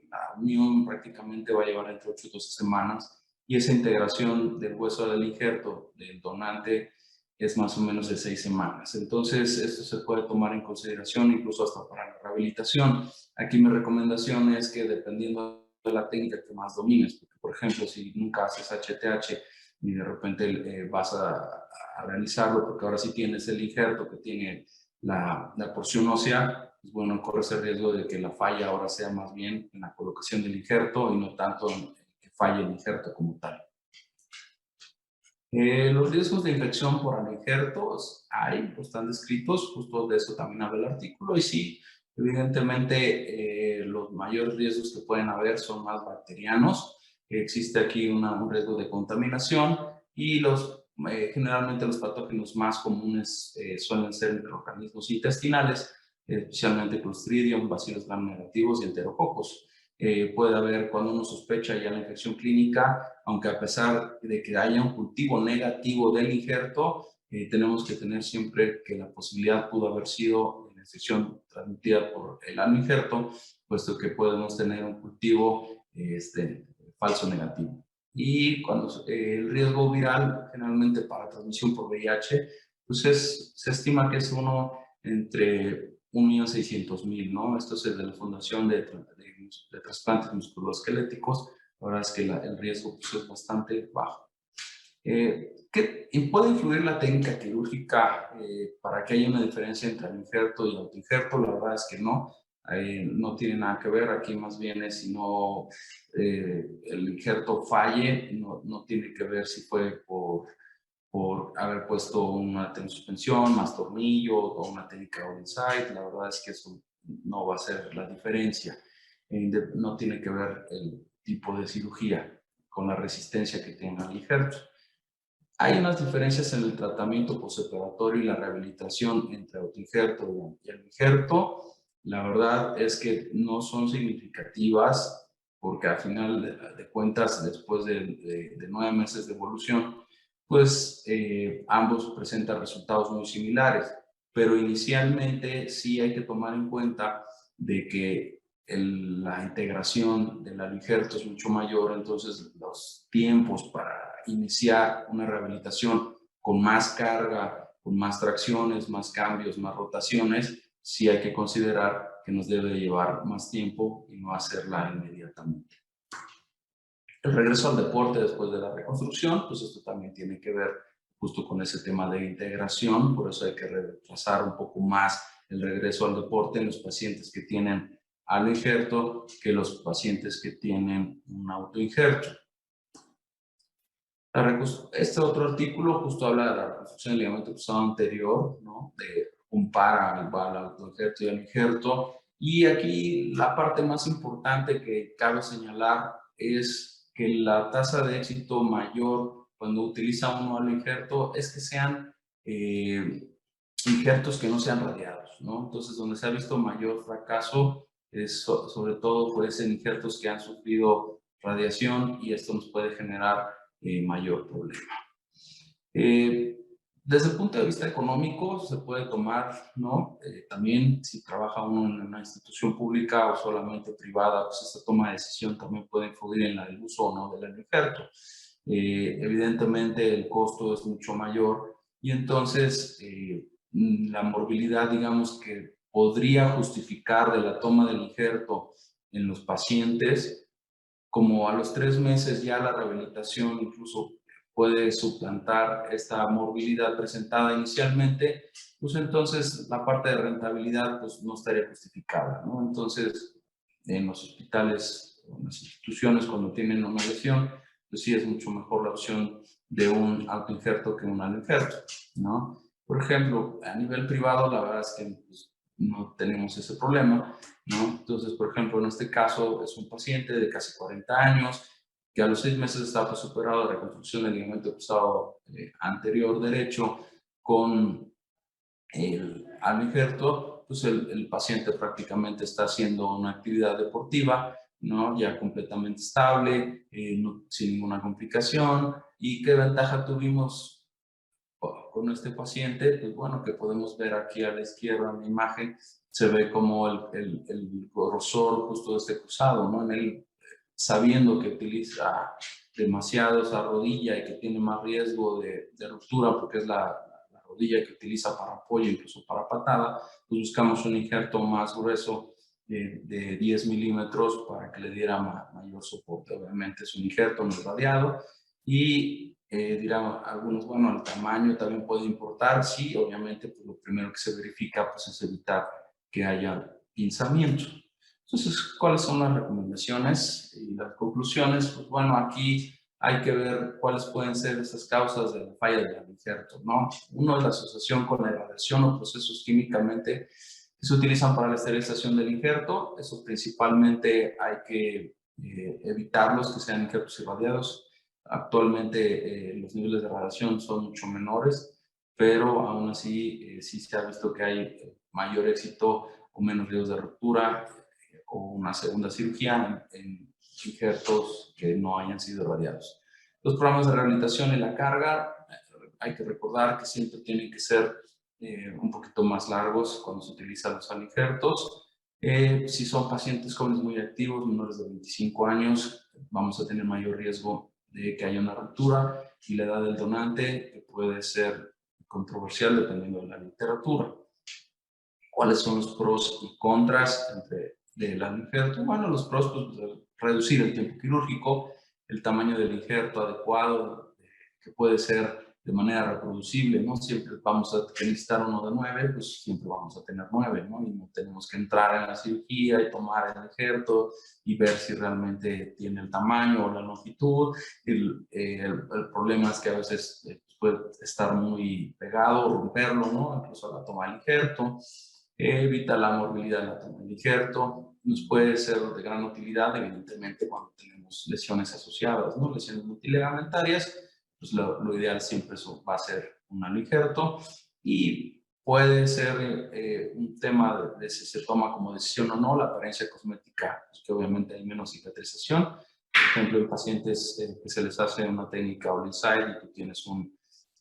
la unión prácticamente va a llevar entre 8 y 12 semanas, y esa integración del hueso del injerto del donante es más o menos de 6 semanas. Entonces, esto se puede tomar en consideración incluso hasta para la rehabilitación. Aquí mi recomendación es que dependiendo de la técnica que más domines, porque por ejemplo, si nunca haces HTH y de repente vas a realizarlo, porque ahora sí tienes el injerto que tiene la porción ósea, pues bueno, corre ese riesgo de que la falla ahora sea más bien en la colocación del injerto y no tanto en que falle el injerto como tal. Los riesgos de infección por injertos están descritos, justo de eso también habla el artículo, y sí, evidentemente los mayores riesgos que pueden haber son más bacterianos. Existe aquí un riesgo de contaminación y generalmente los patógenos más comunes suelen ser microorganismos intestinales, especialmente Clostridium, Bacillus gram-negativos y Enterococos. Puede haber, cuando uno sospecha ya la infección clínica, aunque a pesar de que haya un cultivo negativo del injerto, tenemos que tener siempre que la posibilidad pudo haber sido la infección transmitida por el injerto, puesto que podemos tener un cultivo falso negativo. Y cuando el riesgo viral, generalmente para transmisión por VIH, pues se estima que es uno entre 1.600.000, ¿no? Esto es de la Fundación de Trasplantes Musculoesqueléticos. La verdad es que el riesgo pues, es bastante bajo. ¿Qué puede influir la técnica quirúrgica para que haya una diferencia entre el injerto y el autoinjerto? La verdad es que no. No tiene nada que ver. Aquí más bien es si no el injerto falle, no tiene que ver si fue por haber puesto una suspensión, más tornillo o una técnica all-inside. La verdad es que eso no va a ser la diferencia. No tiene que ver el tipo de cirugía con la resistencia que tenga el injerto. Hay unas diferencias en el tratamiento postoperatorio y la rehabilitación entre autoinjerto y el injerto. La verdad es que no son significativas porque al final de cuentas, después de 9 meses de evolución, pues ambos presentan resultados muy similares. Pero inicialmente sí hay que tomar en cuenta de que la integración del injerto es mucho mayor, entonces los tiempos para iniciar una rehabilitación con más carga, con más tracciones, más cambios, más rotaciones, sí hay que considerar que nos debe llevar más tiempo y no hacerla inmediatamente. El regreso al deporte después de la reconstrucción, pues esto también tiene que ver justo con ese tema de integración, por eso hay que retrasar un poco más el regreso al deporte en los pacientes que tienen injerto que los pacientes que tienen un autoinjerto. Este otro artículo justo habla de la reconstrucción del ligamento cruzado anterior, ¿no? Compara al autoinjerto y al injerto. Y aquí la parte más importante que cabe señalar es que la tasa de éxito mayor cuando utiliza uno al injerto es que sean injertos que no sean radiados, ¿no? Entonces, donde se ha visto mayor fracaso es sobre todo pues en injertos que han sufrido radiación y esto nos puede generar mayor problema. Desde el punto de vista económico se puede tomar, ¿no? También si trabaja uno en una institución pública o solamente privada, pues esta toma de decisión también puede influir en el uso o no del injerto. Evidentemente el costo es mucho mayor y entonces la morbilidad, digamos, que podría justificar de la toma del injerto en los pacientes, como a los 3 meses ya la rehabilitación incluso puede suplantar esta morbilidad presentada inicialmente, pues entonces la parte de rentabilidad pues no estaría justificada, ¿no? Entonces, en los hospitales o en las instituciones cuando tienen una lesión, pues sí es mucho mejor la opción de un autoinjerto que un injerto, ¿no? Por ejemplo, a nivel privado, la verdad es que pues, no tenemos ese problema, ¿no? Entonces, por ejemplo, en este caso es un paciente de casi 40 años que a los 6 meses estaba superado de reconstrucción del ligamento cruzado anterior derecho con el injerto, pues el paciente prácticamente está haciendo una actividad deportiva, ¿no? Ya completamente estable, sin ninguna complicación. ¿Y qué ventaja tuvimos con este paciente? Pues bueno, que podemos ver aquí a la izquierda en la imagen, se ve como el grosor justo de este cruzado, ¿no? En él, sabiendo que utiliza demasiado esa rodilla y que tiene más riesgo de ruptura porque es la rodilla que utiliza para apoyo, incluso para patada, pues buscamos un injerto más grueso de 10 milímetros para que le diera mayor soporte. Obviamente es un injerto no radiado y Dirán algunos, bueno, el tamaño también puede importar. Sí, obviamente, pues lo primero que se verifica pues, es evitar que haya pinzamiento. Entonces, ¿cuáles son las recomendaciones y las conclusiones? Pues bueno, aquí hay que ver cuáles pueden ser esas causas de la falla del injerto, ¿no? Uno es la asociación con la irradiación o procesos químicamente que se utilizan para la esterilización del injerto. Eso principalmente hay que evitarlos, que sean injertos irradiados. Actualmente los niveles de radiación son mucho menores, pero aún así sí se ha visto que hay mayor éxito o menos riesgos de ruptura o una segunda cirugía en injertos que no hayan sido irradiados. Los programas de rehabilitación y la carga, hay que recordar que siempre tienen que ser un poquito más largos cuando se utilizan los injertos. Si son pacientes jóvenes muy activos, menores de 25 años, vamos a tener mayor riesgo de que haya una ruptura, y la edad del donante, que puede ser controversial dependiendo de la literatura. ¿Cuáles son los pros y contras del injerto? Bueno, los pros, pues, reducir el tiempo quirúrgico, el tamaño del injerto adecuado, que puede ser de manera reproducible, ¿no? Siempre vamos a necesitar uno de 9, pues siempre vamos a tener 9, ¿no? Y no tenemos que entrar en la cirugía y tomar el injerto y ver si realmente tiene el tamaño o la longitud. El problema es que a veces puede estar muy pegado o romperlo, ¿no? Incluso a la toma del injerto. Evita la morbilidad de la toma del injerto. Nos puede ser de gran utilidad, evidentemente, cuando tenemos lesiones asociadas, ¿no? Lesiones multiligamentarias, pues lo ideal siempre va a ser un injerto, y puede ser un tema de si se toma como decisión o no la apariencia cosmética, pues que obviamente hay menos cicatrización. Por ejemplo, en pacientes que se les hace una técnica all inside y tú tienes un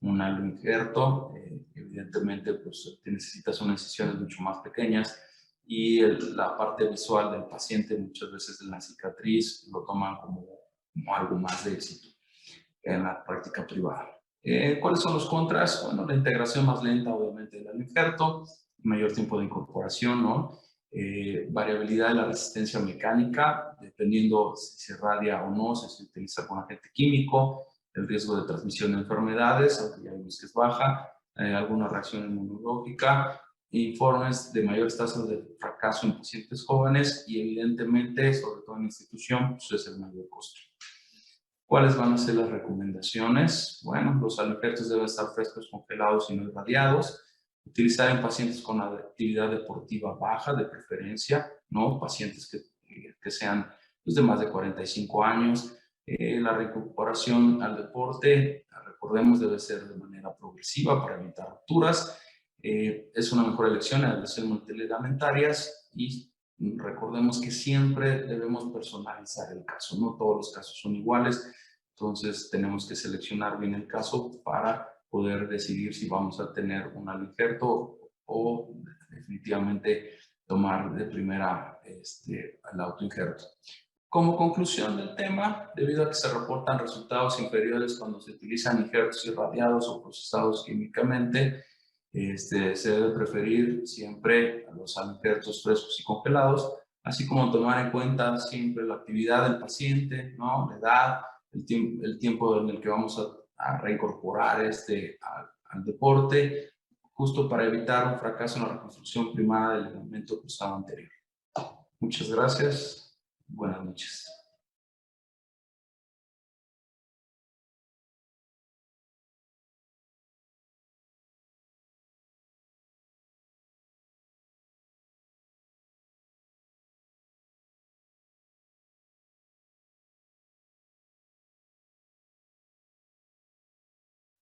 injerto, evidentemente pues necesitas unas incisiones mucho más pequeñas, y la parte visual del paciente muchas veces de la cicatriz lo toman como algo más de éxito en la práctica privada. ¿Cuáles son los contras? Bueno, la integración más lenta, obviamente, del injerto, mayor tiempo de incorporación, ¿no? Variabilidad de la resistencia mecánica, dependiendo si se irradia o no, si se utiliza algún agente químico, el riesgo de transmisión de enfermedades, aunque ya vimos que es baja, alguna reacción inmunológica, informes de mayores tasas de fracaso en pacientes jóvenes, y evidentemente, sobre todo en la institución, pues es el mayor costo. ¿Cuáles van a ser las recomendaciones? Bueno, los injertos deben estar frescos, congelados y no irradiados. Utilizar en pacientes con actividad deportiva baja, de preferencia, ¿no? Pacientes que sean pues, de más de 45 años. La recuperación al deporte, recordemos, debe ser de manera progresiva para evitar rupturas. Es una mejor elección en las lesiones multiligamentarias, y recordemos que siempre debemos personalizar el caso, no todos los casos son iguales, entonces tenemos que seleccionar bien el caso para poder decidir si vamos a tener un injerto o definitivamente tomar de primera el autoinjerto. Como conclusión del tema, debido a que se reportan resultados inferiores cuando se utilizan injertos irradiados o procesados químicamente, se debe preferir siempre a los injertos frescos y congelados, así como tomar en cuenta siempre la actividad del paciente, ¿no? La edad, el tiempo en el que vamos a reincorporar al deporte, justo para evitar un fracaso en la reconstrucción primaria del ligamento cruzado anterior. Muchas gracias. Buenas noches.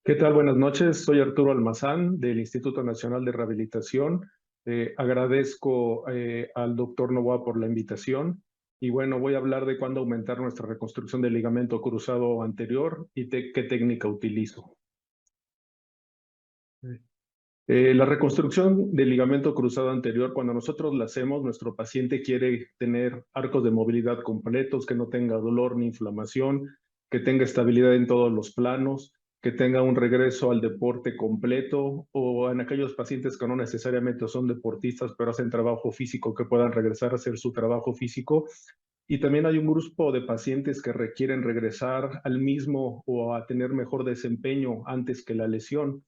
¿Qué tal? Buenas noches. Soy Arturo Almazán del Instituto Nacional de Rehabilitación. Agradezco al doctor Novoa por la invitación. Y bueno, voy a hablar de cuándo aumentar nuestra reconstrucción del ligamento cruzado anterior y qué técnica utilizo. La reconstrucción del ligamento cruzado anterior, cuando nosotros la hacemos, nuestro paciente quiere tener arcos de movilidad completos, que no tenga dolor ni inflamación, que tenga estabilidad en todos los planos, que tenga un regreso al deporte completo, o en aquellos pacientes que no necesariamente son deportistas, pero hacen trabajo físico, que puedan regresar a hacer su trabajo físico. Y también hay un grupo de pacientes que requieren regresar al mismo o a tener mejor desempeño antes que la lesión.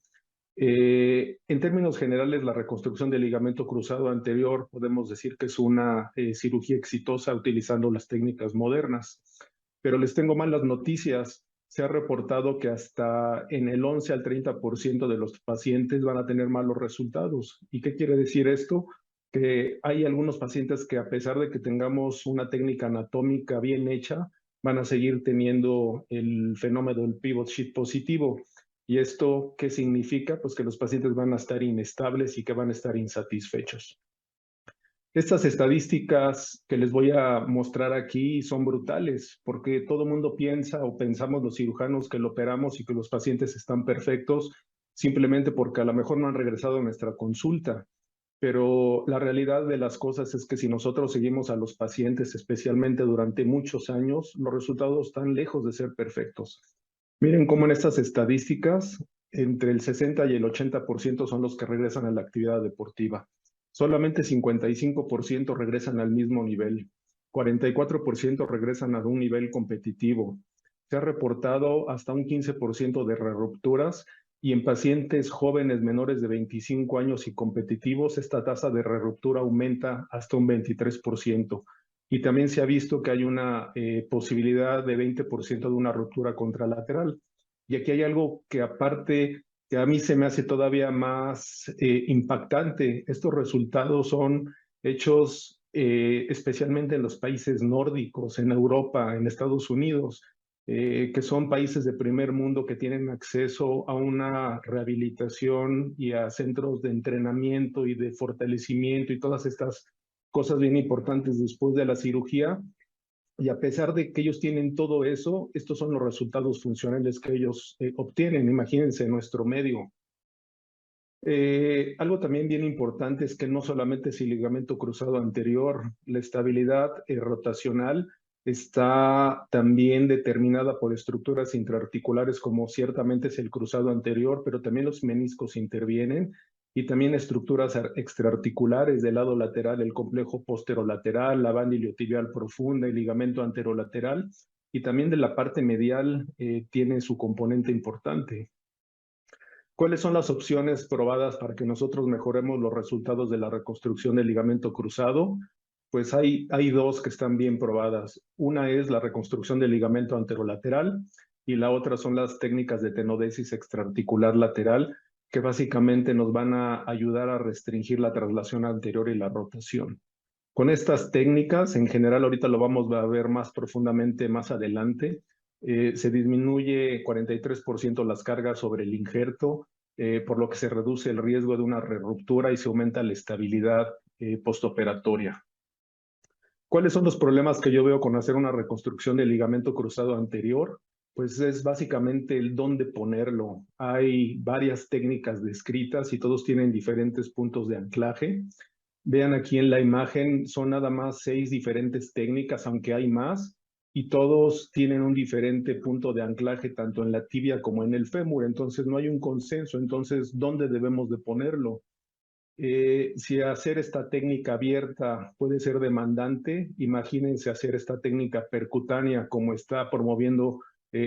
En términos generales, la reconstrucción del ligamento cruzado anterior podemos decir que es una cirugía exitosa utilizando las técnicas modernas. Pero les tengo malas noticias. Se ha reportado que hasta en el 11 al 30% de los pacientes van a tener malos resultados. ¿Y qué quiere decir esto? Que hay algunos pacientes que a pesar de que tengamos una técnica anatómica bien hecha, van a seguir teniendo el fenómeno del pivot sheath positivo. ¿Y esto qué significa? Pues que los pacientes van a estar inestables y que van a estar insatisfechos. Estas estadísticas que les voy a mostrar aquí son brutales, porque todo el mundo piensa o pensamos los cirujanos que lo operamos y que los pacientes están perfectos, simplemente porque a lo mejor no han regresado a nuestra consulta. Pero la realidad de las cosas es que si nosotros seguimos a los pacientes, especialmente durante muchos años, los resultados están lejos de ser perfectos. Miren cómo en estas estadísticas, entre el 60 y el 80% son los que regresan a la actividad deportiva. Solamente 55% regresan al mismo nivel. 44% regresan a un nivel competitivo. Se ha reportado hasta un 15% de rerupturas y en pacientes jóvenes menores de 25 años y competitivos, esta tasa de reruptura aumenta hasta un 23%. Y también se ha visto que hay una posibilidad de 20% de una ruptura contralateral. Y aquí hay algo que aparte, que a mí se me hace todavía más impactante. Estos resultados son hechos especialmente en los países nórdicos, en Europa, en Estados Unidos, que son países de primer mundo que tienen acceso a una rehabilitación y a centros de entrenamiento y de fortalecimiento y todas estas cosas bien importantes después de la cirugía. Y a pesar de que ellos tienen todo eso, estos son los resultados funcionales que ellos obtienen. Imagínense nuestro medio. Algo también bien importante es que no solamente es el ligamento cruzado anterior, la estabilidad rotacional está también determinada por estructuras intraarticulares como ciertamente es el cruzado anterior, pero también los meniscos intervienen y también estructuras extraarticulares del lado lateral, el complejo posterolateral, la banda iliotibial profunda, el ligamento anterolateral y también de la parte medial tiene su componente importante. ¿Cuáles son las opciones probadas para que nosotros mejoremos los resultados de la reconstrucción del ligamento cruzado? Pues hay dos que están bien probadas. Una es la reconstrucción del ligamento anterolateral y la otra son las técnicas de tenodesis extraarticular lateral, que básicamente nos van a ayudar a restringir la traslación anterior y la rotación. Con estas técnicas, en general, ahorita lo vamos a ver más profundamente más adelante, se disminuye 43% las cargas sobre el injerto, por lo que se reduce el riesgo de una reruptura y se aumenta la estabilidad postoperatoria. ¿Cuáles son los problemas que yo veo con hacer una reconstrucción del ligamento cruzado anterior? Pues es básicamente el dónde ponerlo. Hay varias técnicas descritas y todos tienen diferentes puntos de anclaje. Vean aquí en la imagen, son nada más 6 diferentes técnicas, aunque hay más, y todos tienen un diferente punto de anclaje, tanto en la tibia como en el fémur, entonces no hay un consenso. Entonces, ¿dónde debemos de ponerlo? Si hacer esta técnica abierta puede ser demandante, imagínense hacer esta técnica percutánea como está promoviendo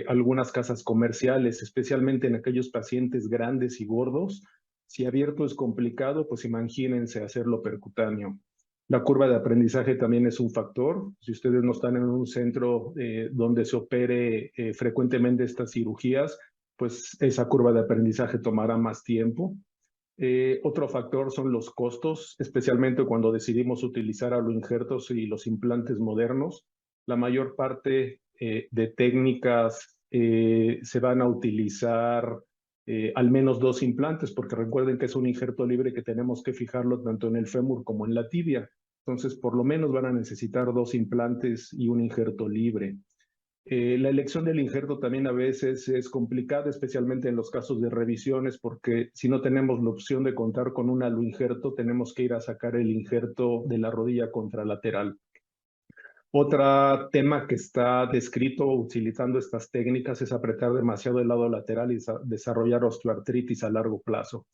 algunas casas comerciales, especialmente en aquellos pacientes grandes y gordos. Si abierto es complicado, pues imagínense hacerlo percutáneo. La curva de aprendizaje también es un factor. Si ustedes no están en un centro donde se opere frecuentemente estas cirugías, pues esa curva de aprendizaje tomará más tiempo. Otro factor son los costos, especialmente cuando decidimos utilizar aloinjertos y los implantes modernos. La mayor parte de técnicas se van a utilizar al menos 2 implantes, porque recuerden que es un injerto libre que tenemos que fijarlo tanto en el fémur como en la tibia. Entonces, por lo menos van a necesitar 2 implantes y un injerto libre. La elección del injerto también a veces es complicada, especialmente en los casos de revisiones, porque si no tenemos la opción de contar con un aloinjerto, tenemos que ir a sacar el injerto de la rodilla contralateral. Otro tema que está descrito utilizando estas técnicas es apretar demasiado el lado lateral y desarrollar osteoartritis a largo plazo.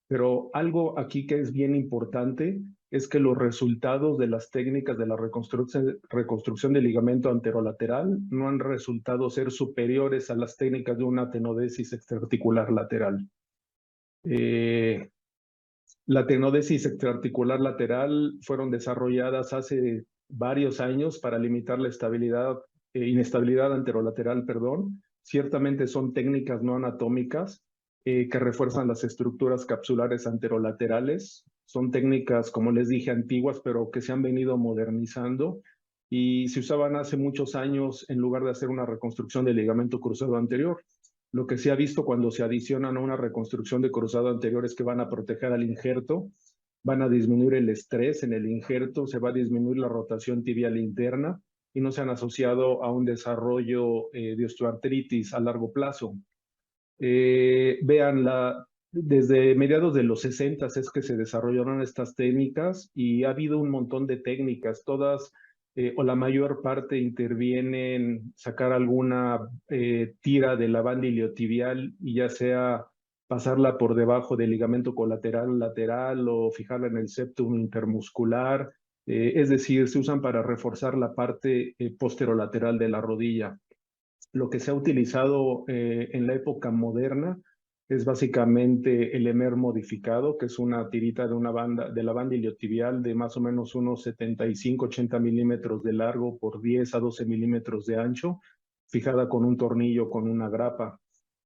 Pero algo aquí que es bien importante es que los resultados de las técnicas de la reconstrucción del ligamento anterolateral no han resultado ser superiores a las técnicas de una tenodesis extraarticular lateral. La tenodesis extraarticular lateral fueron desarrolladas hace varios años para limitar la inestabilidad anterolateral, perdón. Ciertamente son técnicas no anatómicas que refuerzan las estructuras capsulares anterolaterales. Son técnicas, como les dije, antiguas, pero que se han venido modernizando y se usaban hace muchos años en lugar de hacer una reconstrucción del ligamento cruzado anterior. Lo que se ha visto cuando se adicionan a una reconstrucción de cruzado anterior es que van a proteger al injerto, van a disminuir el estrés en el injerto, se va a disminuir la rotación tibial interna y no se han asociado a un desarrollo de osteoartritis a largo plazo. Vean, desde mediados de los 60 es que se desarrollaron estas técnicas y ha habido un montón de técnicas, todas o la mayor parte intervienen sacar alguna tira de la banda iliotibial y ya sea pasarla por debajo del ligamento colateral lateral o fijarla en el septum intermuscular, es decir, se usan para reforzar la parte posterolateral de la rodilla. Lo que se ha utilizado en la época moderna es básicamente el EMER modificado, que es una tirita de la banda iliotibial de más o menos unos 75-80 milímetros de largo por 10 a 12 milímetros de ancho, fijada con un tornillo con una grapa.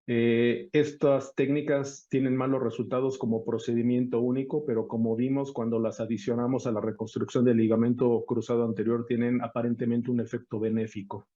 Estas técnicas tienen malos resultados como procedimiento único, pero como vimos cuando las adicionamos a la reconstrucción del ligamento cruzado anterior, tienen aparentemente un efecto benéfico.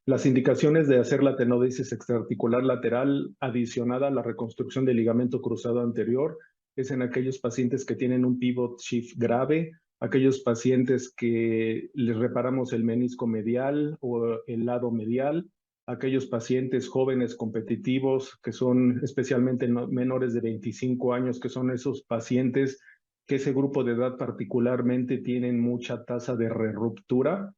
Las indicaciones de hacer la tenodesis extraarticular lateral adicionada a la reconstrucción del ligamento cruzado anterior es en aquellos pacientes que tienen un pivot shift grave, aquellos pacientes que les reparamos el menisco medial o el lado medial, aquellos pacientes jóvenes competitivos que son especialmente menores de 25 años, que son esos pacientes que ese grupo de edad particularmente tienen mucha tasa de reruptura.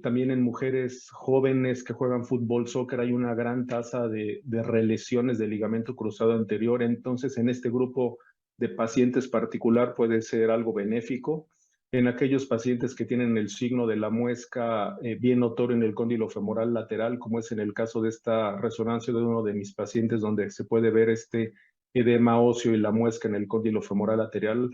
También en mujeres jóvenes que juegan fútbol, soccer, hay una gran tasa de relesiones del ligamento cruzado anterior. Entonces, en este grupo de pacientes particular puede ser algo benéfico. En aquellos pacientes que tienen el signo de la muesca bien notorio en el cóndilo femoral lateral, como es en el caso de esta resonancia de uno de mis pacientes, donde se puede ver este edema óseo y la muesca en el cóndilo femoral lateral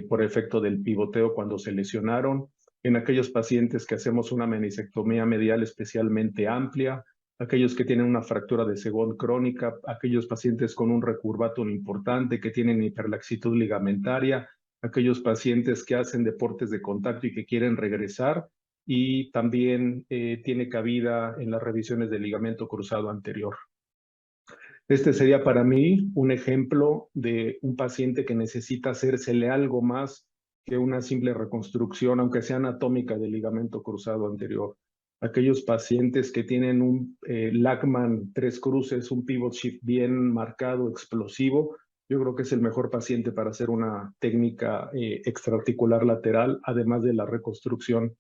por efecto del pivoteo cuando se lesionaron. En aquellos pacientes que hacemos una meniscectomía medial especialmente amplia, aquellos que tienen una fractura de Segón crónica, aquellos pacientes con un recurvatum importante que tienen hiperlaxitud ligamentaria, aquellos pacientes que hacen deportes de contacto y que quieren regresar, y también tiene cabida en las revisiones del ligamento cruzado anterior. Este sería para mí un ejemplo de un paciente que necesita hacérsele algo más que una simple reconstrucción, aunque sea anatómica, del ligamento cruzado anterior. Aquellos pacientes que tienen un Lachman 3 cruces, un pivot shift bien marcado, explosivo, yo creo que es el mejor paciente para hacer una técnica extraarticular lateral, además de la reconstrucción.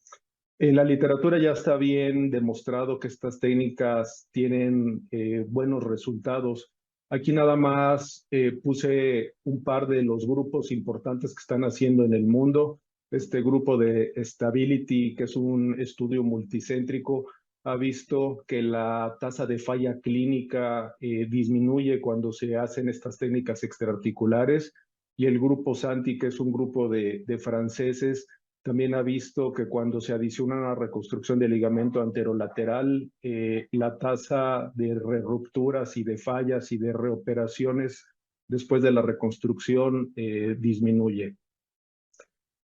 En la literatura ya está bien demostrado que estas técnicas tienen buenos resultados. Aquí nada más puse un par de los grupos importantes que están haciendo en el mundo. Este grupo de Stability, que es un estudio multicéntrico, ha visto que la tasa de falla clínica disminuye cuando se hacen estas técnicas extraarticulares. Y el grupo Santi, que es un grupo de franceses, también ha visto que cuando se adiciona una reconstrucción del ligamento anterolateral, la tasa de rupturas y de fallas y de reoperaciones después de la reconstrucción disminuye.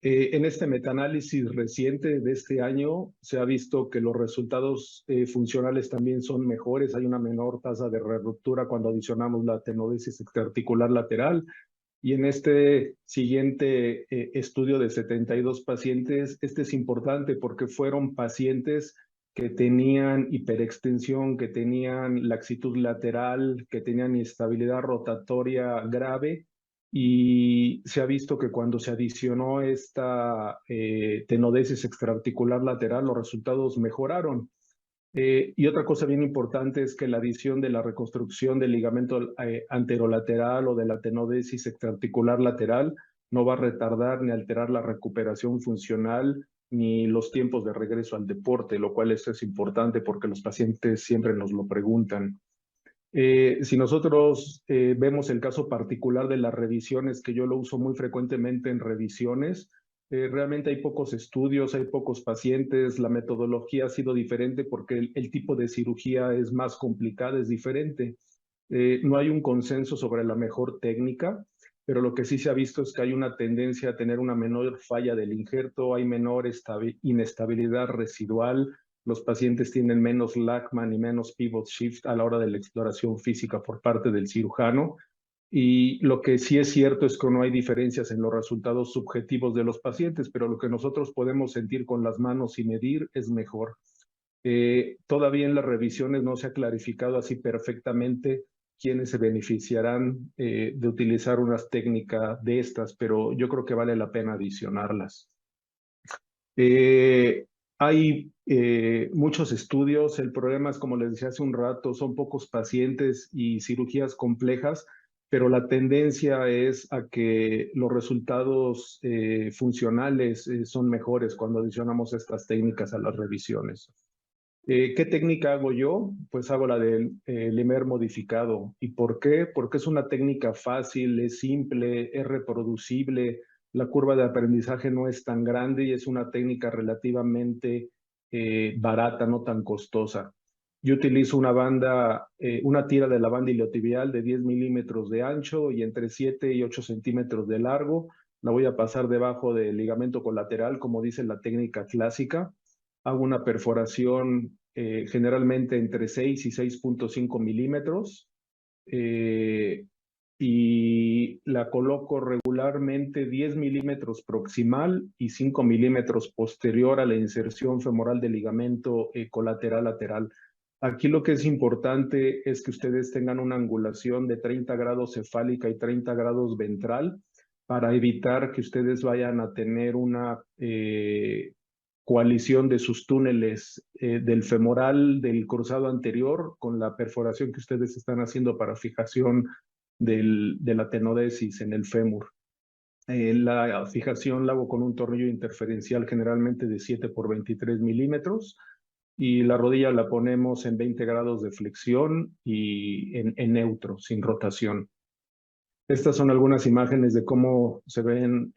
En este metaanálisis reciente de este año se ha visto que los resultados funcionales también son mejores. Hay una menor tasa de ruptura cuando adicionamos la tenodesis extraarticular lateral. Y en este siguiente estudio de 72 pacientes, este es importante porque fueron pacientes que tenían hiperextensión, que tenían laxitud lateral, que tenían inestabilidad rotatoria grave, y se ha visto que cuando se adicionó esta tenodesis extraarticular lateral, los resultados mejoraron. Y otra cosa bien importante es que la adición de la reconstrucción del ligamento anterolateral o de la tenodesis extraarticular lateral no va a retardar ni alterar la recuperación funcional ni los tiempos de regreso al deporte, lo cual es importante porque los pacientes siempre nos lo preguntan. Si nosotros vemos el caso particular de las revisiones, que yo lo uso muy frecuentemente en revisiones, realmente hay pocos estudios, hay pocos pacientes, la metodología ha sido diferente porque el tipo de cirugía es más complicada, es diferente. No hay un consenso sobre la mejor técnica, pero lo que sí se ha visto es que hay una tendencia a tener una menor falla del injerto, hay menor inestabilidad residual, los pacientes tienen menos Lachman y menos pivot shift a la hora de la exploración física por parte del cirujano. Y lo que sí es cierto es que no hay diferencias en los resultados subjetivos de los pacientes, pero lo que nosotros podemos sentir con las manos y medir es mejor. Todavía en las revisiones no se ha clarificado así perfectamente quiénes se beneficiarán de utilizar unas técnicas de estas, pero yo creo que vale la pena adicionarlas. Hay muchos estudios, el problema es, como les decía hace un rato, son pocos pacientes y cirugías complejas, pero la tendencia es a que los resultados funcionales son mejores cuando adicionamos estas técnicas a las revisiones. ¿Qué técnica hago yo? Pues hago la del Lemaire modificado. ¿Y por qué? Porque es una técnica fácil, es simple, es reproducible, la curva de aprendizaje no es tan grande y es una técnica relativamente barata, no tan costosa. Yo utilizo una tira de la banda iliotibial de 10 milímetros de ancho y entre 7 y 8 centímetros de largo. La voy a pasar debajo del ligamento colateral, como dice la técnica clásica. Hago una perforación generalmente entre 6 y 6.5 milímetros y la coloco regularmente 10 milímetros proximal y 5 milímetros posterior a la inserción femoral del ligamento colateral lateral. Aquí lo que es importante es que ustedes tengan una angulación de 30 grados cefálica y 30 grados ventral para evitar que ustedes vayan a tener una coalición de sus túneles del femoral del cruzado anterior con la perforación que ustedes están haciendo para fijación de la tenodesis en el fémur. La fijación la hago con un tornillo interferencial generalmente de 7 por 23 milímetros y la rodilla la ponemos en 20 grados de flexión y en neutro, sin rotación. Estas son algunas imágenes de cómo se ven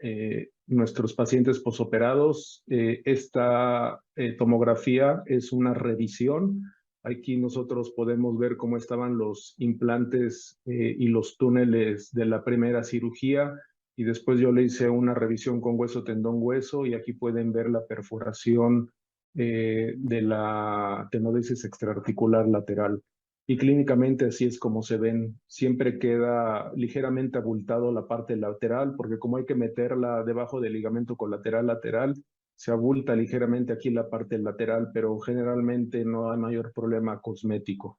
nuestros pacientes posoperados. Esta tomografía es una revisión. Aquí nosotros podemos ver cómo estaban los implantes y los túneles de la primera cirugía y después yo le hice una revisión con hueso, tendón, hueso y aquí pueden ver la perforación de la tenodesis extraarticular lateral. Y clínicamente así es como se ven. Siempre queda ligeramente abultado la parte lateral, porque como hay que meterla debajo del ligamento colateral lateral, se abulta ligeramente aquí la parte lateral, pero generalmente no hay mayor problema cosmético.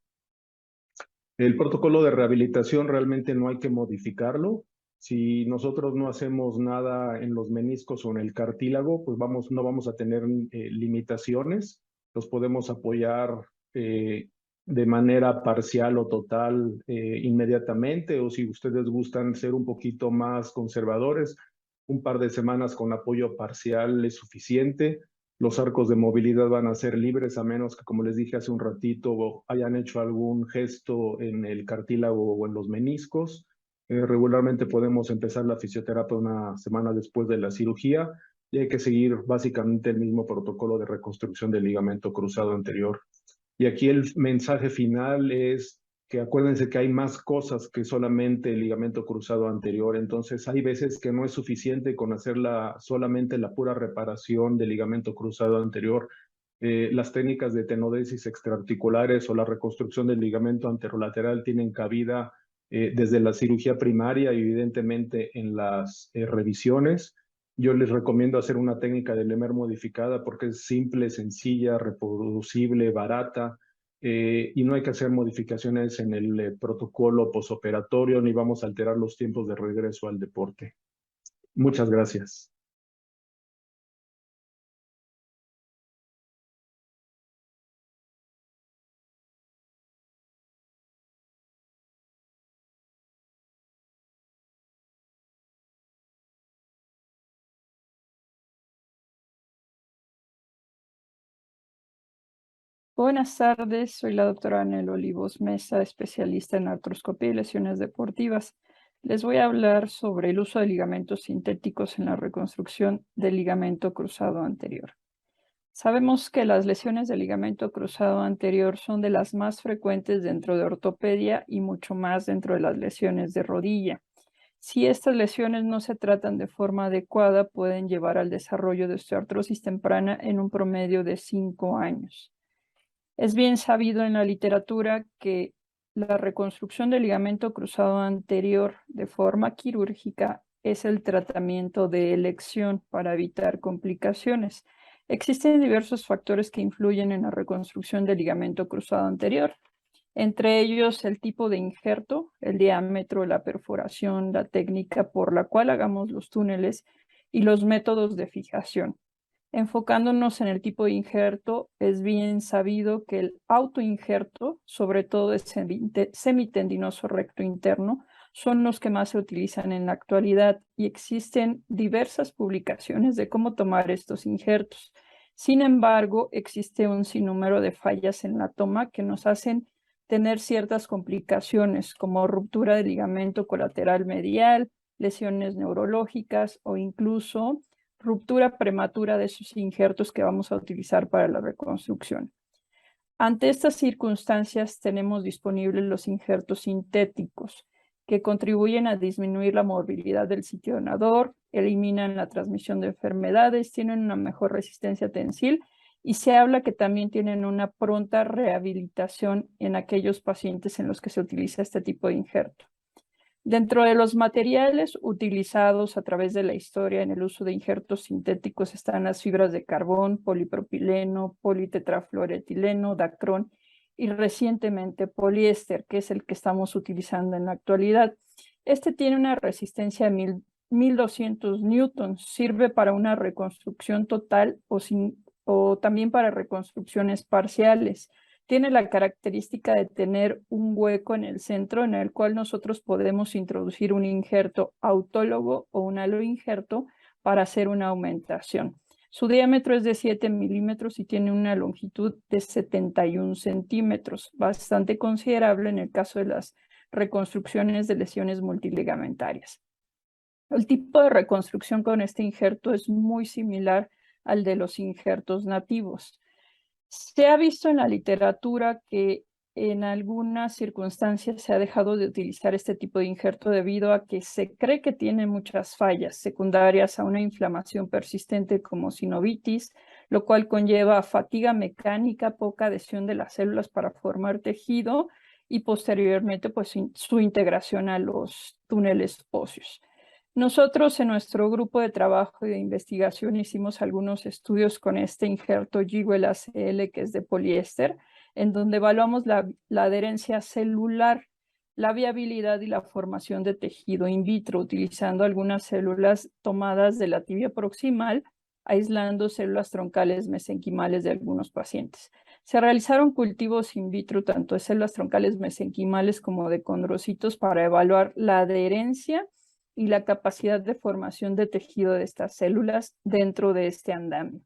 El protocolo de rehabilitación realmente no hay que modificarlo. Si nosotros no hacemos nada en los meniscos o en el cartílago, pues no vamos a tener limitaciones. Los podemos apoyar de manera parcial o total inmediatamente, o si ustedes gustan ser un poquito más conservadores, un par de semanas con apoyo parcial es suficiente. Los arcos de movilidad van a ser libres a menos que, como les dije hace un ratito, hayan hecho algún gesto en el cartílago o en los meniscos. Regularmente podemos empezar la fisioterapia una semana después de la cirugía y hay que seguir básicamente el mismo protocolo de reconstrucción del ligamento cruzado anterior. Y aquí el mensaje final es que acuérdense que hay más cosas que solamente el ligamento cruzado anterior. Entonces hay veces que no es suficiente con hacer solamente la pura reparación del ligamento cruzado anterior. Las técnicas de tenodesis extraarticulares o la reconstrucción del ligamento anterolateral tienen cabida desde la cirugía primaria y evidentemente en las revisiones. Yo les recomiendo hacer una técnica de Lemaire modificada porque es simple, sencilla, reproducible, barata y no hay que hacer modificaciones en el protocolo posoperatorio ni vamos a alterar los tiempos de regreso al deporte. Muchas gracias. Buenas tardes, soy la doctora Anel Olivos Mesa, especialista en artroscopía y lesiones deportivas. Les voy a hablar sobre el uso de ligamentos sintéticos en la reconstrucción del ligamento cruzado anterior. Sabemos que las lesiones del ligamento cruzado anterior son de las más frecuentes dentro de ortopedia y mucho más dentro de las lesiones de rodilla. Si estas lesiones no se tratan de forma adecuada, pueden llevar al desarrollo de osteoartrosis temprana en un promedio de 5 años. Es bien sabido en la literatura que la reconstrucción del ligamento cruzado anterior de forma quirúrgica es el tratamiento de elección para evitar complicaciones. Existen diversos factores que influyen en la reconstrucción del ligamento cruzado anterior, entre ellos el tipo de injerto, el diámetro, la perforación, la técnica por la cual hagamos los túneles y los métodos de fijación. Enfocándonos en el tipo de injerto, es bien sabido que el autoinjerto, sobre todo el semitendinoso recto interno, son los que más se utilizan en la actualidad y existen diversas publicaciones de cómo tomar estos injertos. Sin embargo, existe un sinnúmero de fallas en la toma que nos hacen tener ciertas complicaciones como ruptura del ligamento colateral medial, lesiones neurológicas o incluso ruptura prematura de esos injertos que vamos a utilizar para la reconstrucción. Ante estas circunstancias tenemos disponibles los injertos sintéticos que contribuyen a disminuir la movilidad del sitio donador, eliminan la transmisión de enfermedades, tienen una mejor resistencia tensil y se habla que también tienen una pronta rehabilitación en aquellos pacientes en los que se utiliza este tipo de injerto. Dentro de los materiales utilizados a través de la historia en el uso de injertos sintéticos están las fibras de carbón, polipropileno, politetrafluoretileno, dacrón y recientemente poliéster, que es el que estamos utilizando en la actualidad. Este tiene una resistencia de 1200 newtons, sirve para una reconstrucción total o también para reconstrucciones parciales. Tiene la característica de tener un hueco en el centro en el cual nosotros podemos introducir un injerto autólogo o un aloinjerto para hacer una aumentación. Su diámetro es de 7 milímetros y tiene una longitud de 71 centímetros, bastante considerable en el caso de las reconstrucciones de lesiones multiligamentarias. El tipo de reconstrucción con este injerto es muy similar al de los injertos nativos. Se ha visto en la literatura que en algunas circunstancias se ha dejado de utilizar este tipo de injerto debido a que se cree que tiene muchas fallas secundarias a una inflamación persistente como sinovitis, lo cual conlleva fatiga mecánica, poca adhesión de las células para formar tejido y posteriormente pues, su integración a los túneles óseos. Nosotros en nuestro grupo de trabajo y de investigación hicimos algunos estudios con este injerto Jewel ACL que es de poliéster, en donde evaluamos la adherencia celular, la viabilidad y la formación de tejido in vitro, utilizando algunas células tomadas de la tibia proximal, aislando células troncales mesenquimales de algunos pacientes. Se realizaron cultivos in vitro tanto de células troncales mesenquimales como de condrocitos para evaluar la adherencia y la capacidad de formación de tejido de estas células dentro de este andamio.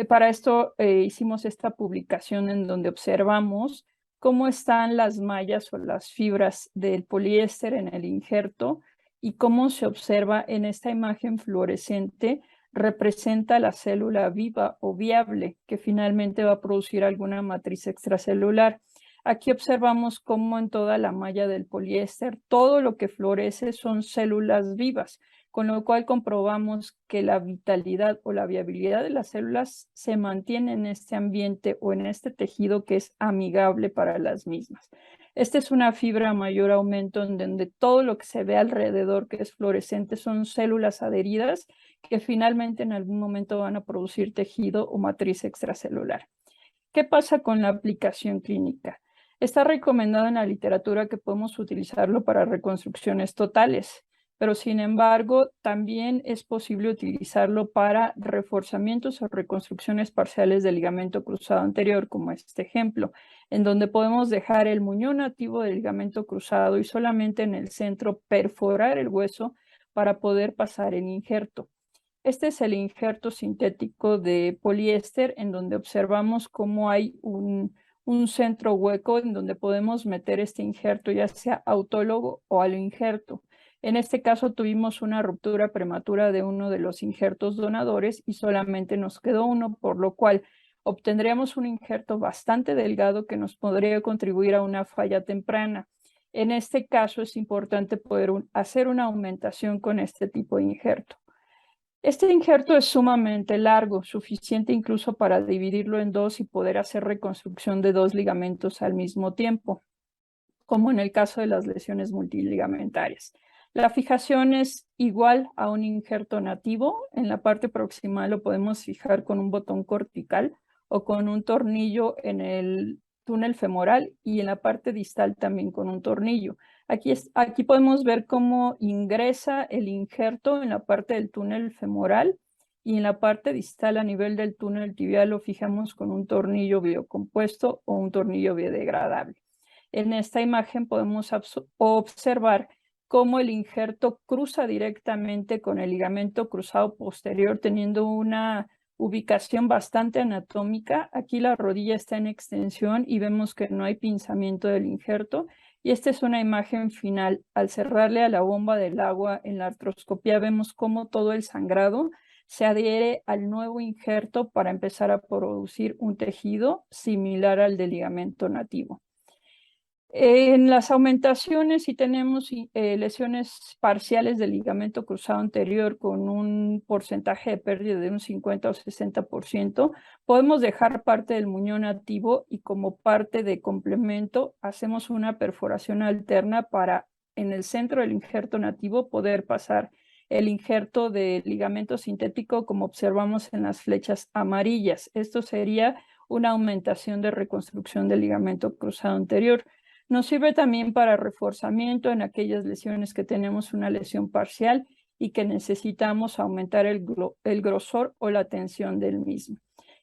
Para esto hicimos esta publicación en donde observamos cómo están las mallas o las fibras del poliéster en el injerto y cómo se observa en esta imagen fluorescente representa la célula viva o viable que finalmente va a producir alguna matriz extracelular. Aquí observamos cómo en toda la malla del poliéster todo lo que florece son células vivas, con lo cual comprobamos que la vitalidad o la viabilidad de las células se mantiene en este ambiente o en este tejido que es amigable para las mismas. Esta es una fibra a mayor aumento en donde todo lo que se ve alrededor que es fluorescente son células adheridas que finalmente en algún momento van a producir tejido o matriz extracelular. ¿Qué pasa con la aplicación clínica? Está recomendado en la literatura que podemos utilizarlo para reconstrucciones totales, pero sin embargo también es posible utilizarlo para reforzamientos o reconstrucciones parciales del ligamento cruzado anterior, como este ejemplo, en donde podemos dejar el muñón nativo del ligamento cruzado y solamente en el centro perforar el hueso para poder pasar el injerto. Este es el injerto sintético de poliéster, en donde observamos cómo hay un centro hueco en donde podemos meter este injerto, ya sea autólogo o aloinjerto. En este caso tuvimos una ruptura prematura de uno de los injertos donadores y solamente nos quedó uno, por lo cual obtendríamos un injerto bastante delgado que nos podría contribuir a una falla temprana. En este caso es importante poder hacer una aumentación con este tipo de injerto. Este injerto es sumamente largo, suficiente incluso para dividirlo en dos y poder hacer reconstrucción de dos ligamentos al mismo tiempo, como en el caso de las lesiones multiligamentarias. La fijación es igual a un injerto nativo. En la parte proximal lo podemos fijar con un botón cortical o con un tornillo en el túnel femoral y en la parte distal también con un tornillo. Aquí podemos ver cómo ingresa el injerto en la parte del túnel femoral y en la parte distal a nivel del túnel tibial lo fijamos con un tornillo biocompuesto o un tornillo biodegradable. En esta imagen podemos observar cómo el injerto cruza directamente con el ligamento cruzado posterior, teniendo una ubicación bastante anatómica. Aquí la rodilla está en extensión y vemos que no hay pinzamiento del injerto. Y esta es una imagen final. Al cerrarle a la bomba del agua en la artroscopía vemos cómo todo el sangrado se adhiere al nuevo injerto para empezar a producir un tejido similar al del ligamento nativo. En las aumentaciones, si tenemos lesiones parciales del ligamento cruzado anterior con un porcentaje de pérdida de un 50 o 60%, podemos dejar parte del muñón nativo y como parte de complemento hacemos una perforación alterna para en el centro del injerto nativo poder pasar el injerto de ligamento sintético como observamos en las flechas amarillas. Esto sería una aumentación de reconstrucción del ligamento cruzado anterior. Nos sirve también para reforzamiento en aquellas lesiones que tenemos una lesión parcial y que necesitamos aumentar el grosor o la tensión del mismo.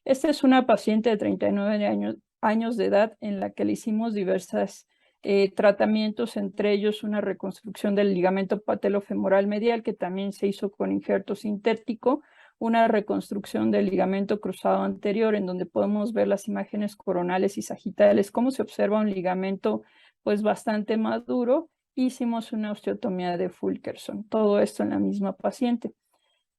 Esta es una paciente de 39 años de edad en la que le hicimos diversos tratamientos, entre ellos una reconstrucción del ligamento patelofemoral medial que también se hizo con injerto sintético, una reconstrucción del ligamento cruzado anterior en donde podemos ver las imágenes coronales y sagitales, cómo se observa un ligamento pues bastante maduro. Hicimos una osteotomía de Fulkerson, todo esto en la misma paciente.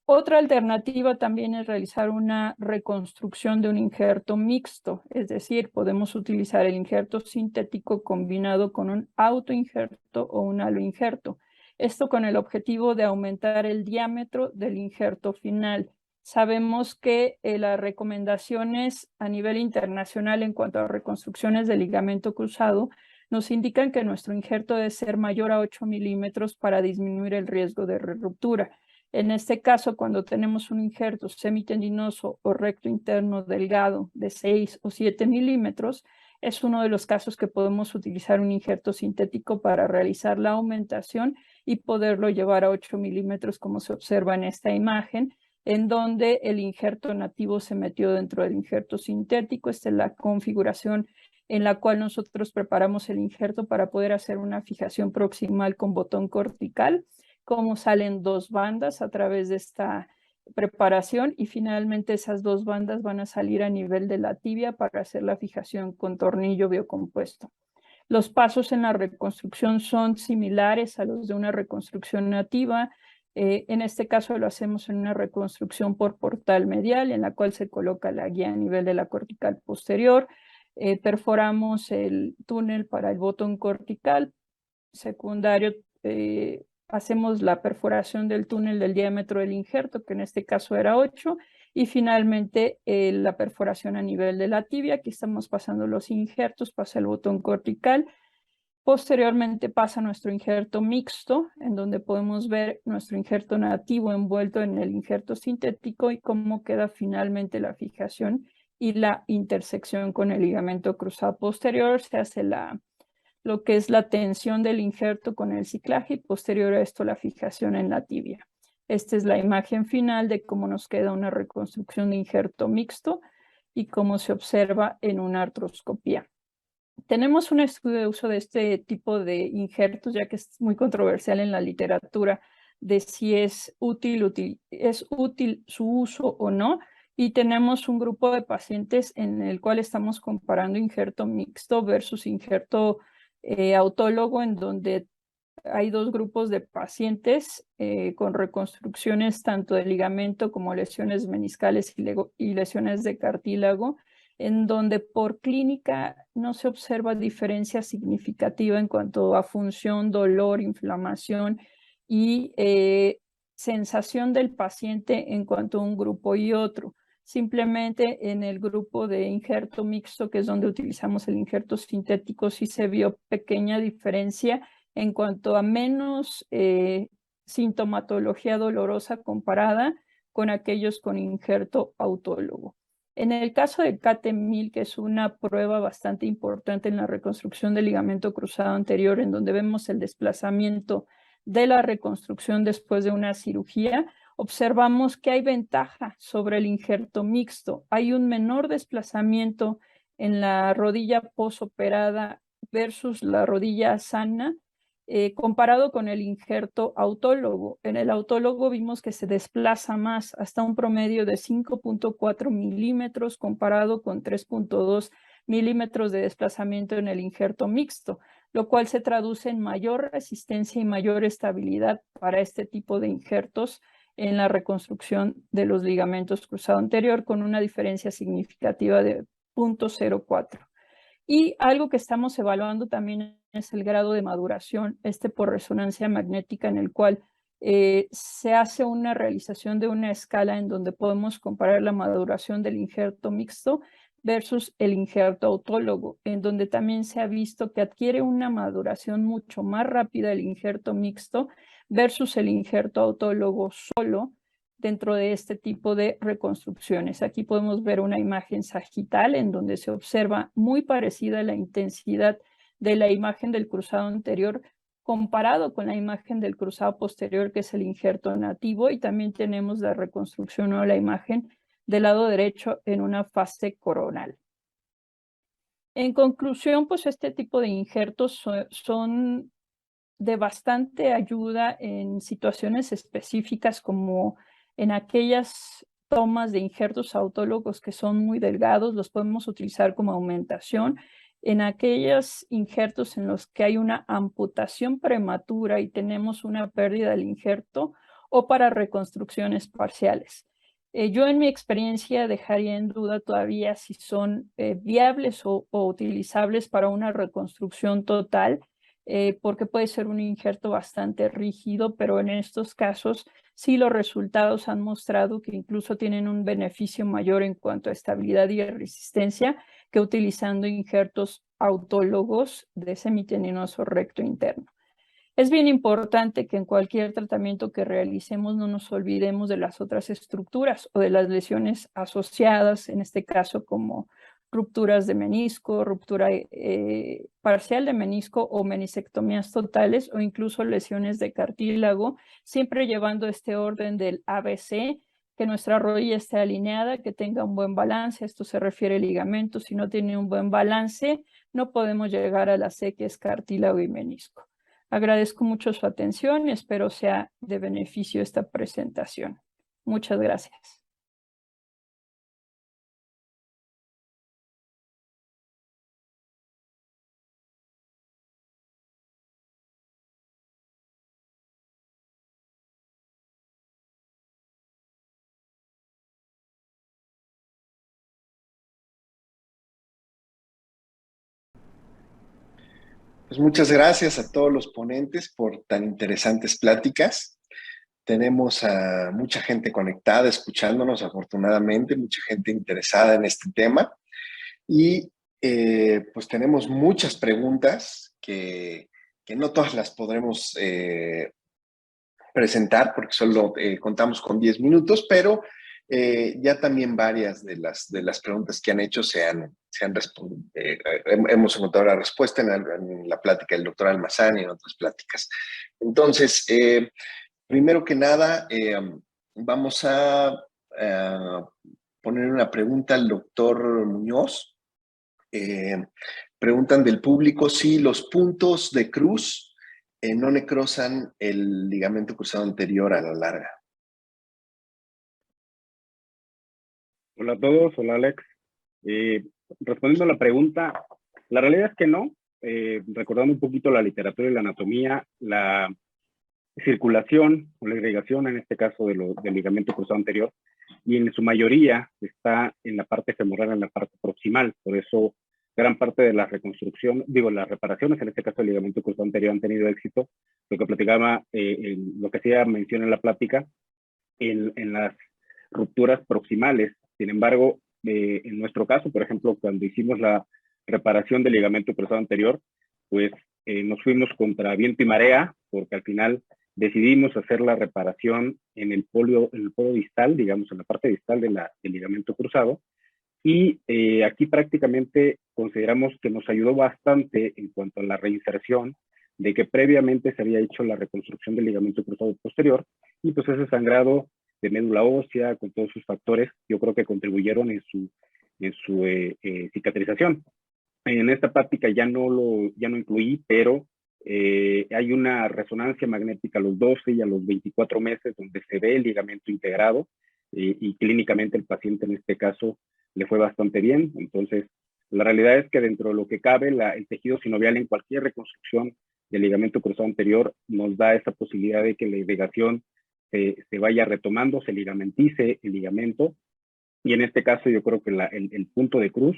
Otra alternativa también es realizar una reconstrucción de un injerto mixto, es decir, podemos utilizar el injerto sintético combinado con un autoinjerto o un aloinjerto. Esto con el objetivo de aumentar el diámetro del injerto final. Sabemos que las recomendaciones a nivel internacional en cuanto a reconstrucciones de ligamento cruzado nos indican que nuestro injerto debe ser mayor a 8 milímetros para disminuir el riesgo de ruptura. En este caso, cuando tenemos un injerto semitendinoso o recto interno delgado de 6 o 7 milímetros, es uno de los casos que podemos utilizar un injerto sintético para realizar la aumentación y poderlo llevar a 8 milímetros, como se observa en esta imagen, en donde el injerto nativo se metió dentro del injerto sintético. Esta es la configuración en la cual nosotros preparamos el injerto para poder hacer una fijación proximal con botón cortical, cómo salen dos bandas a través de esta preparación y finalmente esas dos bandas van a salir a nivel de la tibia para hacer la fijación con tornillo biocompuesto. Los pasos en la reconstrucción son similares a los de una reconstrucción nativa. En este caso lo hacemos en una reconstrucción por portal medial en la cual se coloca la guía a nivel de la cortical posterior. Perforamos el túnel para el botón cortical. Secundario, hacemos la perforación del túnel del diámetro del injerto, que en este caso era 8, y finalmente la perforación a nivel de la tibia. Aquí estamos pasando los injertos, pasa el botón cortical. Posteriormente pasa nuestro injerto mixto, en donde podemos ver nuestro injerto nativo envuelto en el injerto sintético y cómo queda finalmente la fijación y la intersección con el ligamento cruzado posterior. Se hace lo que es la tensión del injerto con el ciclaje y posterior a esto la fijación en la tibia. Esta es la imagen final de cómo nos queda una reconstrucción de injerto mixto y cómo se observa en una artroscopía. Tenemos un estudio de uso de este tipo de injertos, ya que es muy controversial en la literatura, de si es útil su uso o no. Y tenemos un grupo de pacientes en el cual estamos comparando injerto mixto versus injerto autólogo, en donde hay dos grupos de pacientes con reconstrucciones tanto de ligamento como lesiones meniscales y lesiones de cartílago, en donde por clínica no se observa diferencia significativa en cuanto a función, dolor, inflamación y sensación del paciente en cuanto a un grupo y otro. Simplemente en el grupo de injerto mixto, que es donde utilizamos el injerto sintético, sí se vio pequeña diferencia en cuanto a menos sintomatología dolorosa comparada con aquellos con injerto autólogo. En el caso de CAT-1000, que es una prueba bastante importante en la reconstrucción del ligamento cruzado anterior, en donde vemos el desplazamiento de la reconstrucción después de una cirugía, observamos que hay ventaja sobre el injerto mixto. Hay un menor desplazamiento en la rodilla posoperada versus la rodilla sana, comparado con el injerto autólogo. En el autólogo vimos que se desplaza más, hasta un promedio de 5.4 milímetros comparado con 3.2 milímetros de desplazamiento en el injerto mixto, lo cual se traduce en mayor resistencia y mayor estabilidad para este tipo de injertos en la reconstrucción de los ligamentos cruzado anterior, con una diferencia significativa de 0.04. Y algo que estamos evaluando también es el grado de maduración, por resonancia magnética, en el cual se hace una realización de una escala en donde podemos comparar la maduración del injerto mixto versus el injerto autólogo, en donde también se ha visto que adquiere una maduración mucho más rápida el injerto mixto versus el injerto autólogo solo dentro de este tipo de reconstrucciones. Aquí podemos ver una imagen sagital en donde se observa muy parecida la intensidad de la imagen del cruzado anterior comparado con la imagen del cruzado posterior, que es el injerto nativo, y también tenemos la reconstrucción o la imagen del lado derecho en una fase coronal. En conclusión, pues este tipo de injertos son de bastante ayuda en situaciones específicas, como en aquellas tomas de injertos autólogos que son muy delgados, los podemos utilizar como aumentación. En aquellos injertos en los que hay una amputación prematura y tenemos una pérdida del injerto, o para reconstrucciones parciales. Yo en mi experiencia dejaría en duda todavía si son viables o utilizables para una reconstrucción total, porque puede ser un injerto bastante rígido, pero en estos casos sí los resultados han mostrado que incluso tienen un beneficio mayor en cuanto a estabilidad y resistencia que utilizando injertos autólogos de semitendinoso recto interno. Es bien importante que en cualquier tratamiento que realicemos no nos olvidemos de las otras estructuras o de las lesiones asociadas, en este caso como rupturas de menisco, ruptura parcial de menisco o meniscectomías totales, o incluso lesiones de cartílago, siempre llevando este orden del ABC, que nuestra rodilla esté alineada, que tenga un buen balance. Esto se refiere al ligamento. Si no tiene un buen balance, no podemos llegar a la C, que es cartílago y menisco. Agradezco mucho su atención y espero sea de beneficio esta presentación. Muchas gracias. Pues muchas gracias a todos los ponentes por tan interesantes pláticas. Tenemos a mucha gente conectada, escuchándonos, afortunadamente, mucha gente interesada en este tema. Y pues tenemos muchas preguntas que no todas las podremos presentar porque solo contamos con 10 minutos, pero ya también varias de las preguntas que han hecho hemos encontrado la respuesta en la plática del doctor Almazán y en otras pláticas. Entonces, primero que nada, vamos a poner una pregunta al doctor Muñoz. Preguntan del público si los puntos de cruz no necrosan el ligamento cruzado anterior a la larga. Hola a todos, hola Alex. Respondiendo a la pregunta, la realidad es que no. Recordando un poquito la literatura y la anatomía, la circulación o la irrigación, en este caso del ligamento cruzado anterior, y en su mayoría está en la parte femoral, en la parte proximal. Por eso gran parte de la reconstrucción, las reparaciones, en este caso del ligamento cruzado anterior, han tenido éxito. Lo que platicaba, lo que hacía mención en la plática, en las rupturas proximales. Sin embargo, en nuestro caso, por ejemplo, cuando hicimos la reparación del ligamento cruzado anterior, pues nos fuimos contra viento y marea, porque al final decidimos hacer la reparación en el polio distal, digamos, en la parte distal del ligamento cruzado, y aquí prácticamente consideramos que nos ayudó bastante en cuanto a la reinserción, de que previamente se había hecho la reconstrucción del ligamento cruzado posterior, y pues ese sangrado de médula ósea, con todos sus factores, yo creo que contribuyeron en su cicatrización. En esta práctica ya no incluí, pero hay una resonancia magnética a los 12 y a los 24 meses donde se ve el ligamento integrado, y clínicamente el paciente en este caso le fue bastante bien. Entonces, la realidad es que dentro de lo que cabe, el tejido sinovial en cualquier reconstrucción del ligamento cruzado anterior nos da esa posibilidad de que la irrigación se vaya retomando, se ligamentice el ligamento, y en este caso yo creo que el punto de cruz,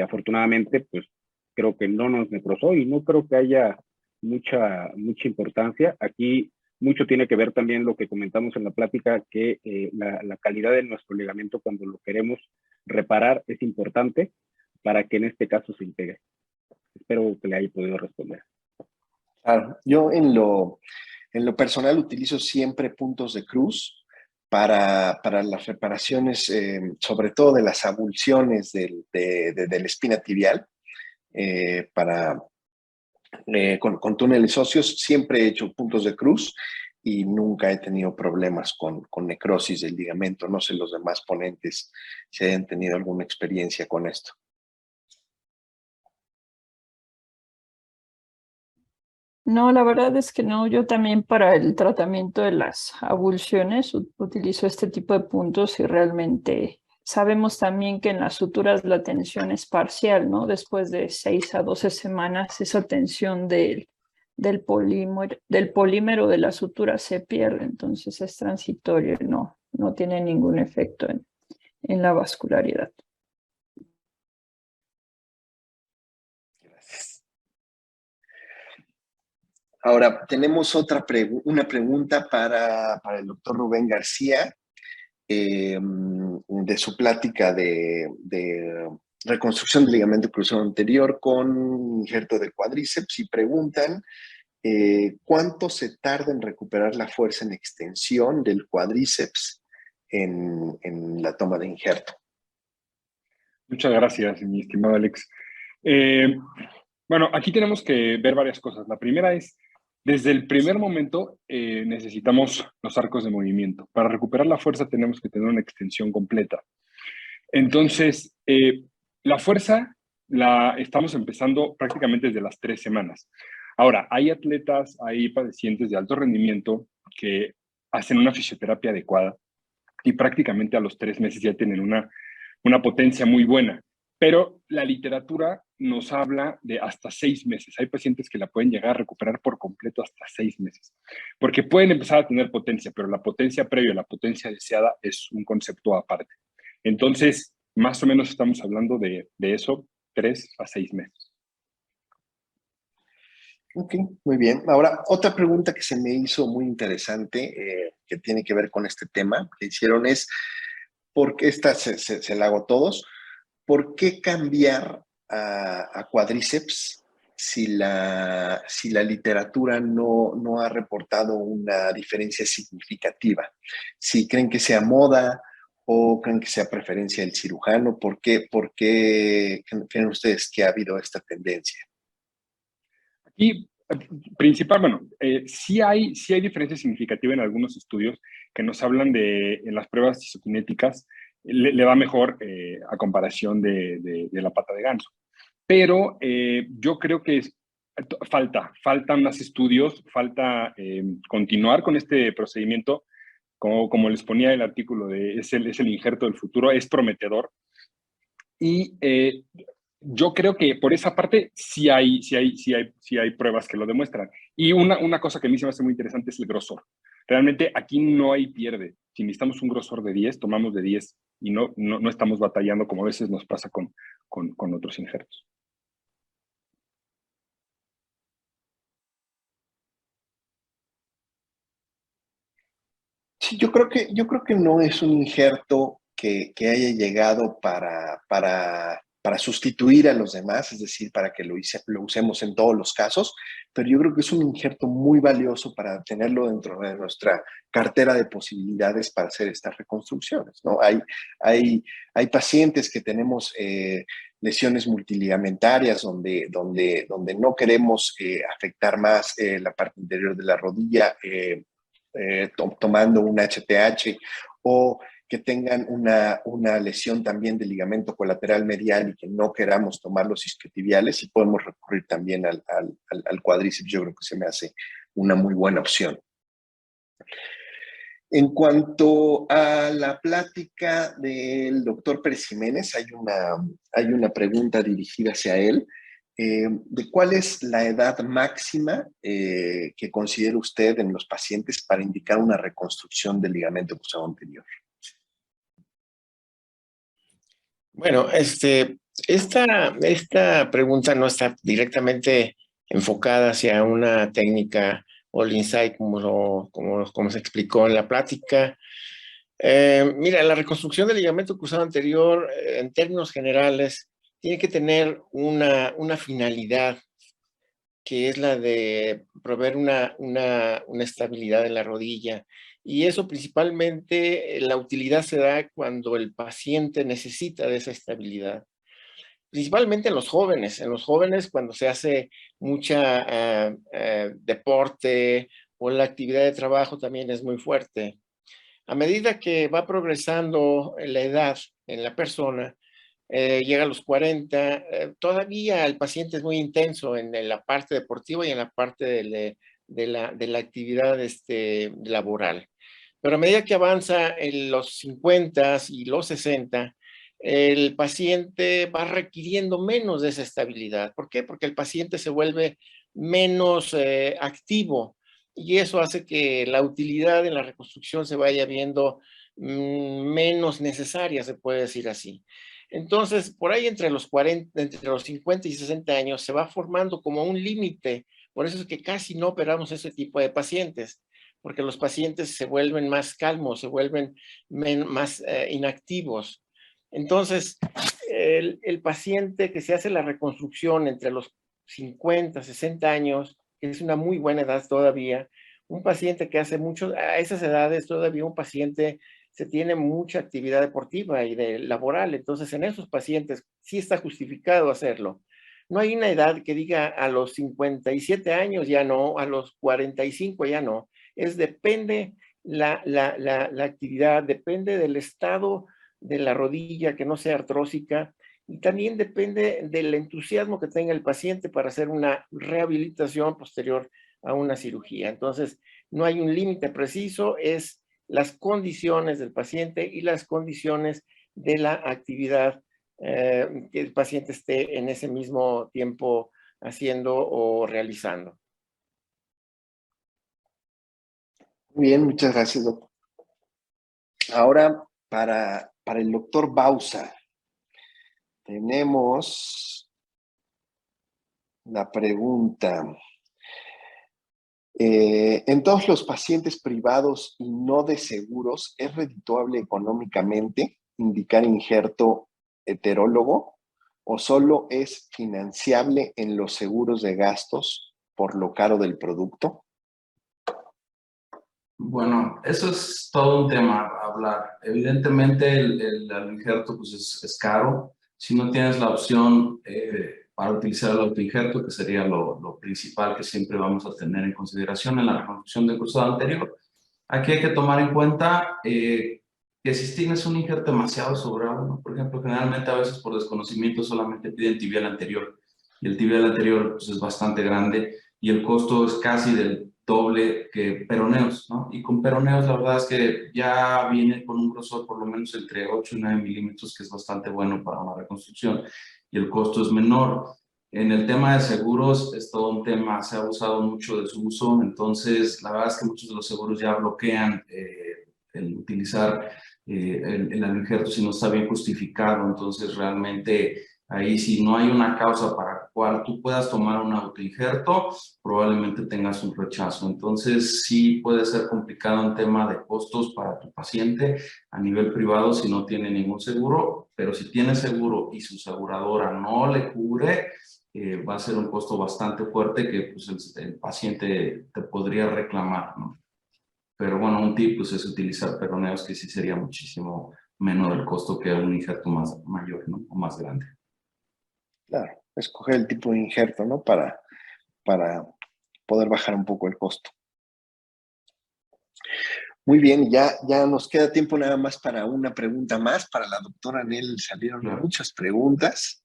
afortunadamente, pues creo que no nos necrosó, y no creo que haya mucha importancia. Aquí mucho tiene que ver también lo que comentamos en la plática, que la calidad de nuestro ligamento cuando lo queremos reparar es importante para que en este caso se integre. Espero que le haya podido responder. Claro, yo en lo personal utilizo siempre puntos de cruz para las reparaciones, sobre todo de las avulsiones de la espina tibial, con túneles óseos. Siempre he hecho puntos de cruz y nunca he tenido problemas con necrosis del ligamento. No sé los demás ponentes si hayan tenido alguna experiencia con esto. No, la verdad es que no. Yo también para el tratamiento de las avulsiones utilizo este tipo de puntos, y realmente sabemos también que en las suturas la tensión es parcial, ¿no? Después de 6 a 12 semanas esa tensión del polímero de la sutura se pierde, entonces es transitorio y no tiene ningún efecto en la vascularidad. Gracias. Ahora, tenemos una pregunta para el doctor Rubén García, de su plática de reconstrucción del ligamento cruzado anterior con injerto de cuádriceps, y preguntan ¿cuánto se tarda en recuperar la fuerza en extensión del cuádriceps en la toma de injerto? Muchas gracias, mi estimado Alex. Bueno, aquí tenemos que ver varias cosas. La primera es, desde el primer momento necesitamos los arcos de movimiento. Para recuperar la fuerza tenemos que tener una extensión completa. Entonces, la fuerza la estamos empezando prácticamente desde las 3 semanas. Ahora, hay atletas, hay padecientes de alto rendimiento que hacen una fisioterapia adecuada y prácticamente a los 3 meses ya tienen una potencia muy buena. Pero la literatura nos habla de hasta 6 meses. Hay pacientes que la pueden llegar a recuperar por completo hasta 6 meses, porque pueden empezar a tener potencia, pero la potencia previa, la potencia deseada, es un concepto aparte. Entonces, más o menos estamos hablando de eso, 3 a 6 meses. Ok, muy bien. Ahora, otra pregunta que se me hizo muy interesante, que tiene que ver con este tema que hicieron, es, porque esta se la hago a todos, ¿por qué cambiar a cuádriceps si la literatura no ha reportado una diferencia significativa? Si creen que sea moda o creen que sea preferencia del cirujano, ¿por qué creen ustedes que ha habido esta tendencia? Aquí, sí hay diferencia significativa en algunos estudios que nos hablan en las pruebas isokinéticas, le va mejor a comparación de la pata de ganso. Pero yo creo que faltan más estudios, falta continuar con este procedimiento. Como les ponía el artículo, es el injerto del futuro, es prometedor. Y yo creo que por esa parte sí hay pruebas que lo demuestran. Y una cosa que a mí se me hace muy interesante es el grosor. Realmente aquí no hay pierde. Si necesitamos un grosor de 10, tomamos de 10 y no estamos batallando como a veces nos pasa con otros injertos. Sí, yo creo que no es un injerto que haya llegado para sustituir a los demás, es decir, para que lo usemos en todos los casos, pero yo creo que es un injerto muy valioso para tenerlo dentro de nuestra cartera de posibilidades para hacer estas reconstrucciones, ¿no? Hay pacientes que tenemos lesiones multiligamentarias donde no queremos afectar más la parte interior de la rodilla, tomando un HTH, o que tengan una lesión también de ligamento colateral medial y que no queramos tomar los isquiotibiales, y podemos recurrir también al cuádriceps. Yo creo que se me hace una muy buena opción. En cuanto a la plática del doctor Pérez Jiménez, hay una pregunta dirigida hacia él. ¿De cuál es la edad máxima que considera usted en los pacientes para indicar una reconstrucción del ligamento cruzado anterior? Bueno, esta pregunta no está directamente enfocada hacia una técnica All Insight como se explicó en la plática. Mira, la reconstrucción del ligamento cruzado anterior, en términos generales, tiene que tener una finalidad, que es la de proveer una estabilidad en la rodilla. Y eso principalmente, la utilidad se da cuando el paciente necesita de esa estabilidad. Principalmente en los jóvenes cuando se hace mucha deporte o la actividad de trabajo también es muy fuerte. A medida que va progresando la edad en la persona, llega a los 40, todavía el paciente es muy intenso en la parte deportiva y en la parte de la actividad laboral. Pero a medida que avanza en los 50 y los 60, el paciente va requiriendo menos de esa estabilidad. ¿Por qué? Porque el paciente se vuelve menos activo, y eso hace que la utilidad en la reconstrucción se vaya viendo menos necesaria, se puede decir así. Entonces, por ahí entre los 50 y 60 años se va formando como un límite. Por eso es que casi no operamos ese tipo de pacientes, porque los pacientes se vuelven más calmos, se vuelven más inactivos. Entonces, el paciente que se hace la reconstrucción entre los 50, 60 años, que es una muy buena edad todavía, un paciente que hace mucho, a esas edades todavía un paciente se tiene mucha actividad deportiva y laboral, entonces en esos pacientes sí está justificado hacerlo. No hay una edad que diga a los 57 años ya no, a los 45 ya no. Depende la actividad, depende del estado de la rodilla, que no sea artrósica, y también depende del entusiasmo que tenga el paciente para hacer una rehabilitación posterior a una cirugía. Entonces, no hay un límite preciso, es las condiciones del paciente y las condiciones de la actividad que el paciente esté en ese mismo tiempo haciendo o realizando. Muy bien, muchas gracias, doctor. Ahora, para el doctor Bausa, tenemos la pregunta. En todos los pacientes privados y no de seguros, ¿es redituable económicamente indicar injerto heterólogo o solo es financiable en los seguros de gastos por lo caro del producto? Bueno, eso es todo un tema a hablar. Evidentemente el injerto pues es caro. Si no tienes la opción para utilizar el autoinjerto, que sería lo principal que siempre vamos a tener en consideración en la reconstrucción del cruzado anterior, aquí hay que tomar en cuenta que si tienes un injerto demasiado sobrado, ¿no? Por ejemplo, generalmente a veces por desconocimiento solamente piden tibial anterior. y el tibial anterior pues, es bastante grande y el costo es casi del doble que peroneos, ¿no? Y con peroneos la verdad es que ya viene con un grosor por lo menos entre 8 y 9 milímetros, que es bastante bueno para una reconstrucción, y el costo es menor. En el tema de seguros es todo un tema, se ha abusado mucho de su uso, entonces la verdad es que muchos de los seguros ya bloquean el utilizar el injerto si no está bien justificado, entonces realmente ahí si no hay una causa para la cual tú puedas tomar un autoinjerto, probablemente tengas un rechazo. Entonces sí puede ser complicado en tema de costos para tu paciente a nivel privado si no tiene ningún seguro, pero si tiene seguro y su aseguradora no le cubre, va a ser un costo bastante fuerte que pues, el paciente te podría reclamar, ¿no? Pero bueno, un tip pues, es utilizar peroneos, que sí sería muchísimo menor el costo que un injerto más mayor, ¿no? O más grande. Claro, escoger el tipo de injerto, ¿no? Para poder bajar un poco el costo. Muy bien, ya nos queda tiempo nada más para una pregunta más. Para la doctora Anel salieron muchas preguntas.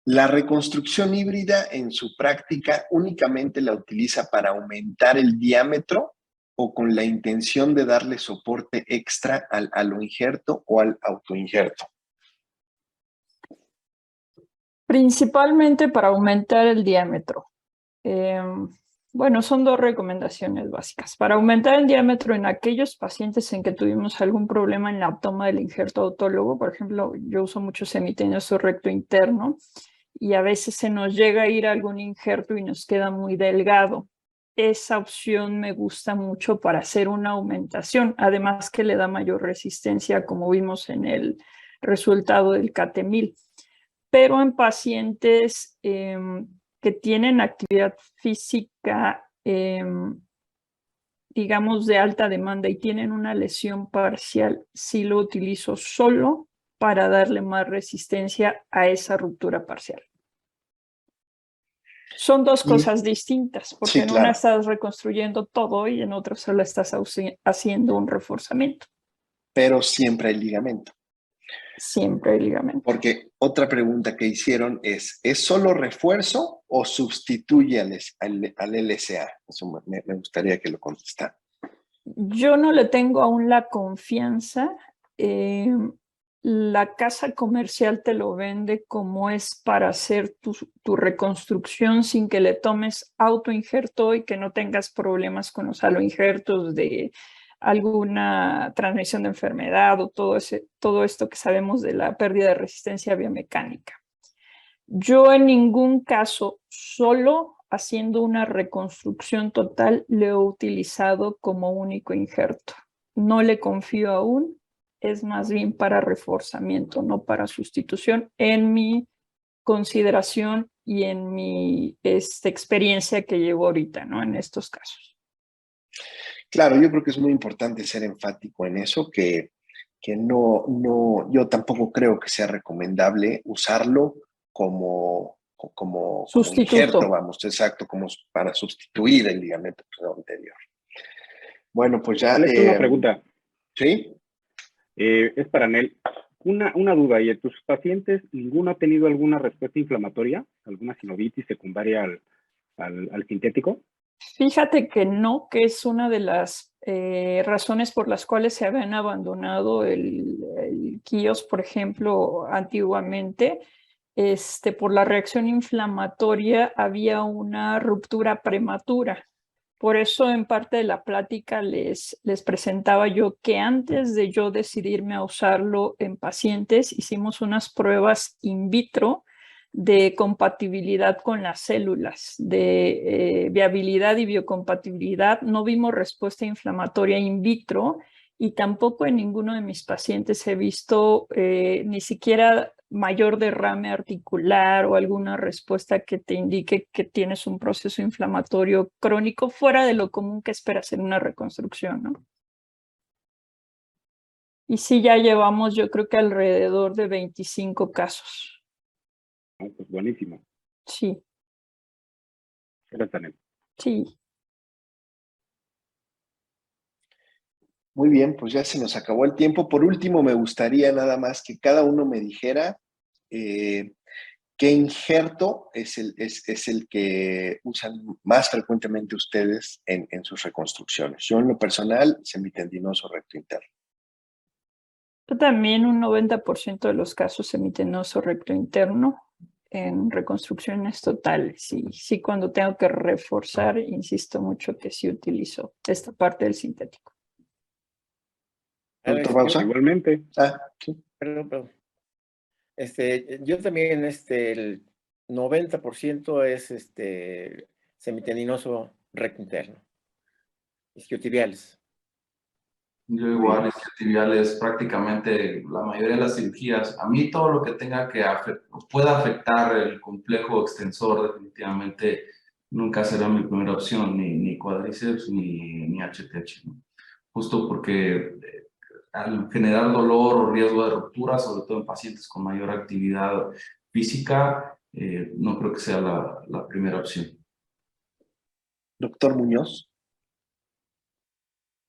La reconstrucción híbrida en su práctica únicamente la utiliza para aumentar el diámetro o con la intención de darle soporte extra al aloinjerto o al autoinjerto. Principalmente para aumentar el diámetro. Bueno, son dos recomendaciones básicas. Para aumentar el diámetro en aquellos pacientes en que tuvimos algún problema en la toma del injerto autólogo, por ejemplo, yo uso mucho semitenioso recto interno y a veces se nos llega a ir algún injerto y nos queda muy delgado. Esa opción me gusta mucho para hacer una aumentación, además que le da mayor resistencia, como vimos en el resultado del CATE-1000. Pero en pacientes que tienen actividad física, digamos, de alta demanda y tienen una lesión parcial, sí lo utilizo solo para darle más resistencia a esa ruptura parcial. Son dos cosas distintas, porque en una estás reconstruyendo todo y en otra solo estás haciendo un reforzamiento. Pero siempre hay ligamento. Siempre hay ligamento. Porque otra pregunta que hicieron ¿es solo refuerzo o sustituye al LSA? Eso me gustaría que lo contestara. Yo no le tengo aún la confianza. La casa comercial te lo vende como es para hacer tu reconstrucción sin que le tomes autoinjerto y que no tengas problemas con los aloinjertos de alguna transmisión de enfermedad o todo esto que sabemos de la pérdida de resistencia biomecánica. Yo en ningún caso, solo haciendo una reconstrucción total, lo he utilizado como único injerto. No le confío aún, es más bien para reforzamiento, no para sustitución, en mi consideración y en mi experiencia que llevo ahorita, ¿no? En estos casos. Claro, yo creo que es muy importante ser enfático en eso, que yo tampoco creo que sea recomendable usarlo como injerto, vamos, exacto, como para sustituir el ligamento cruzado anterior. Bueno, pues ya... Alex, una pregunta. ¿Sí? Es para Anel. Una duda, ¿y en tus pacientes ninguno ha tenido alguna respuesta inflamatoria? ¿Alguna sinovitis secundaria al sintético? Fíjate que no, que es una de las razones por las cuales se habían abandonado el Kios, por ejemplo, antiguamente. Por la reacción inflamatoria había una ruptura prematura. Por eso en parte de la plática les presentaba yo que antes de yo decidirme a usarlo en pacientes, hicimos unas pruebas in vitro de compatibilidad con las células, de viabilidad y biocompatibilidad. No vimos respuesta inflamatoria in vitro y tampoco en ninguno de mis pacientes he visto ni siquiera mayor derrame articular o alguna respuesta que te indique que tienes un proceso inflamatorio crónico fuera de lo común que esperas en una reconstrucción, ¿no? Y sí, ya llevamos yo creo que alrededor de 25 casos. Pues buenísimo. Sí. Gracias, Anel. Sí. Muy bien, pues ya se nos acabó el tiempo. Por último, me gustaría nada más que cada uno me dijera qué injerto es el que usan más frecuentemente ustedes en sus reconstrucciones. Yo en lo personal, semitendinoso recto interno. Yo también un 90% de los casos semitendinoso recto interno en reconstrucciones totales. Y sí, cuando tengo que reforzar, insisto mucho que sí utilizo esta parte del sintético. Doctor Bausa. Igualmente. Sí. Perdón. Yo también, el 90% es semitendinoso recto interno. Isquiotibiales. Yo igual, isquiotibiales, prácticamente la mayoría de las cirugías. A mí todo lo que tenga que pueda afectar el complejo extensor, definitivamente nunca será mi primera opción, ni cuádriceps ni HTH, ¿no? Justo porque al generar dolor o riesgo de ruptura, sobre todo en pacientes con mayor actividad física, no creo que sea la primera opción. Doctor Muñoz.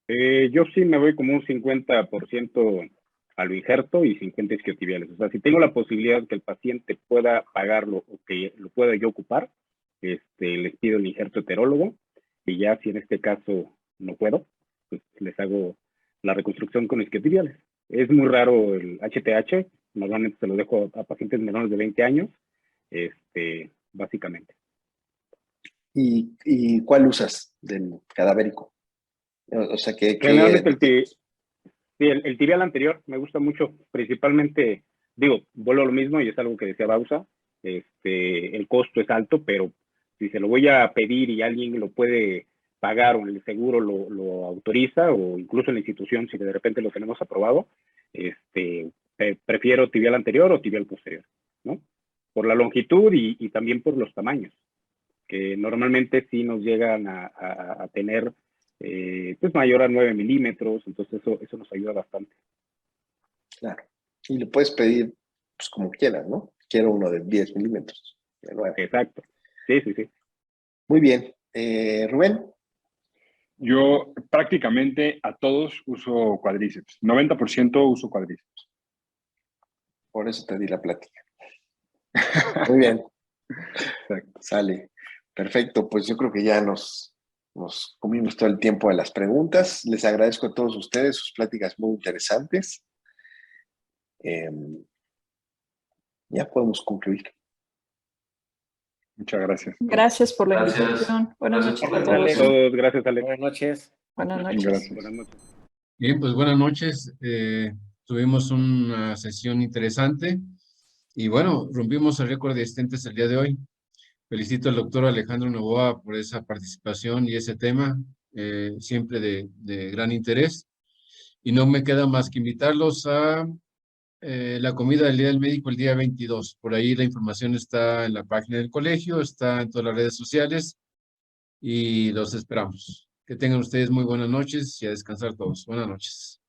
Yo sí me voy como un 50% a lo injerto y 50 isquiotibiales. O sea, si tengo la posibilidad que el paciente pueda pagarlo o que lo pueda yo ocupar, les pido el injerto heterólogo, y ya si en este caso no puedo, pues les hago la reconstrucción con isquiotibiales. Es muy raro el HTH, normalmente se lo dejo a pacientes menores de 20 años, básicamente. ¿Y cuál usas del cadavérico? O sea, Generalmente el tibial anterior me gusta mucho, principalmente, vuelvo a lo mismo y es algo que decía Bausa, el costo es alto, pero si se lo voy a pedir y alguien lo puede pagar o el seguro lo autoriza, o incluso en la institución, si de repente lo tenemos aprobado, prefiero tibial anterior o tibial posterior, ¿no? Por la longitud y también por los tamaños, que normalmente sí nos llegan a tener pues mayor a 9 milímetros, entonces eso nos ayuda bastante. Claro, y le puedes pedir pues como quieras, ¿no? Quiero uno de 10 milímetros. De 9. Exacto, sí. Muy bien. Rubén. Yo prácticamente a todos uso cuádriceps, 90% uso cuádriceps. Por eso te di la plática. Muy bien. Exacto. Sale. Perfecto, pues yo creo que ya nos comimos todo el tiempo de las preguntas. Les agradezco a todos ustedes sus pláticas muy interesantes. Ya podemos concluir. Muchas gracias. Gracias por la invitación. Buenas noches a todos. Gracias, Alex. Buenas noches. Buenas noches. Gracias. Buenas noches. Bien, pues buenas noches. Tuvimos una sesión interesante y bueno, rompimos el récord de asistentes el día de hoy. Felicito al doctor Alejandro Novoa por esa participación y ese tema, siempre de gran interés. Y no me queda más que invitarlos a la comida del Día del Médico el día 22. Por ahí la información está en la página del colegio, está en todas las redes sociales y los esperamos. Que tengan ustedes muy buenas noches y a descansar todos. Buenas noches.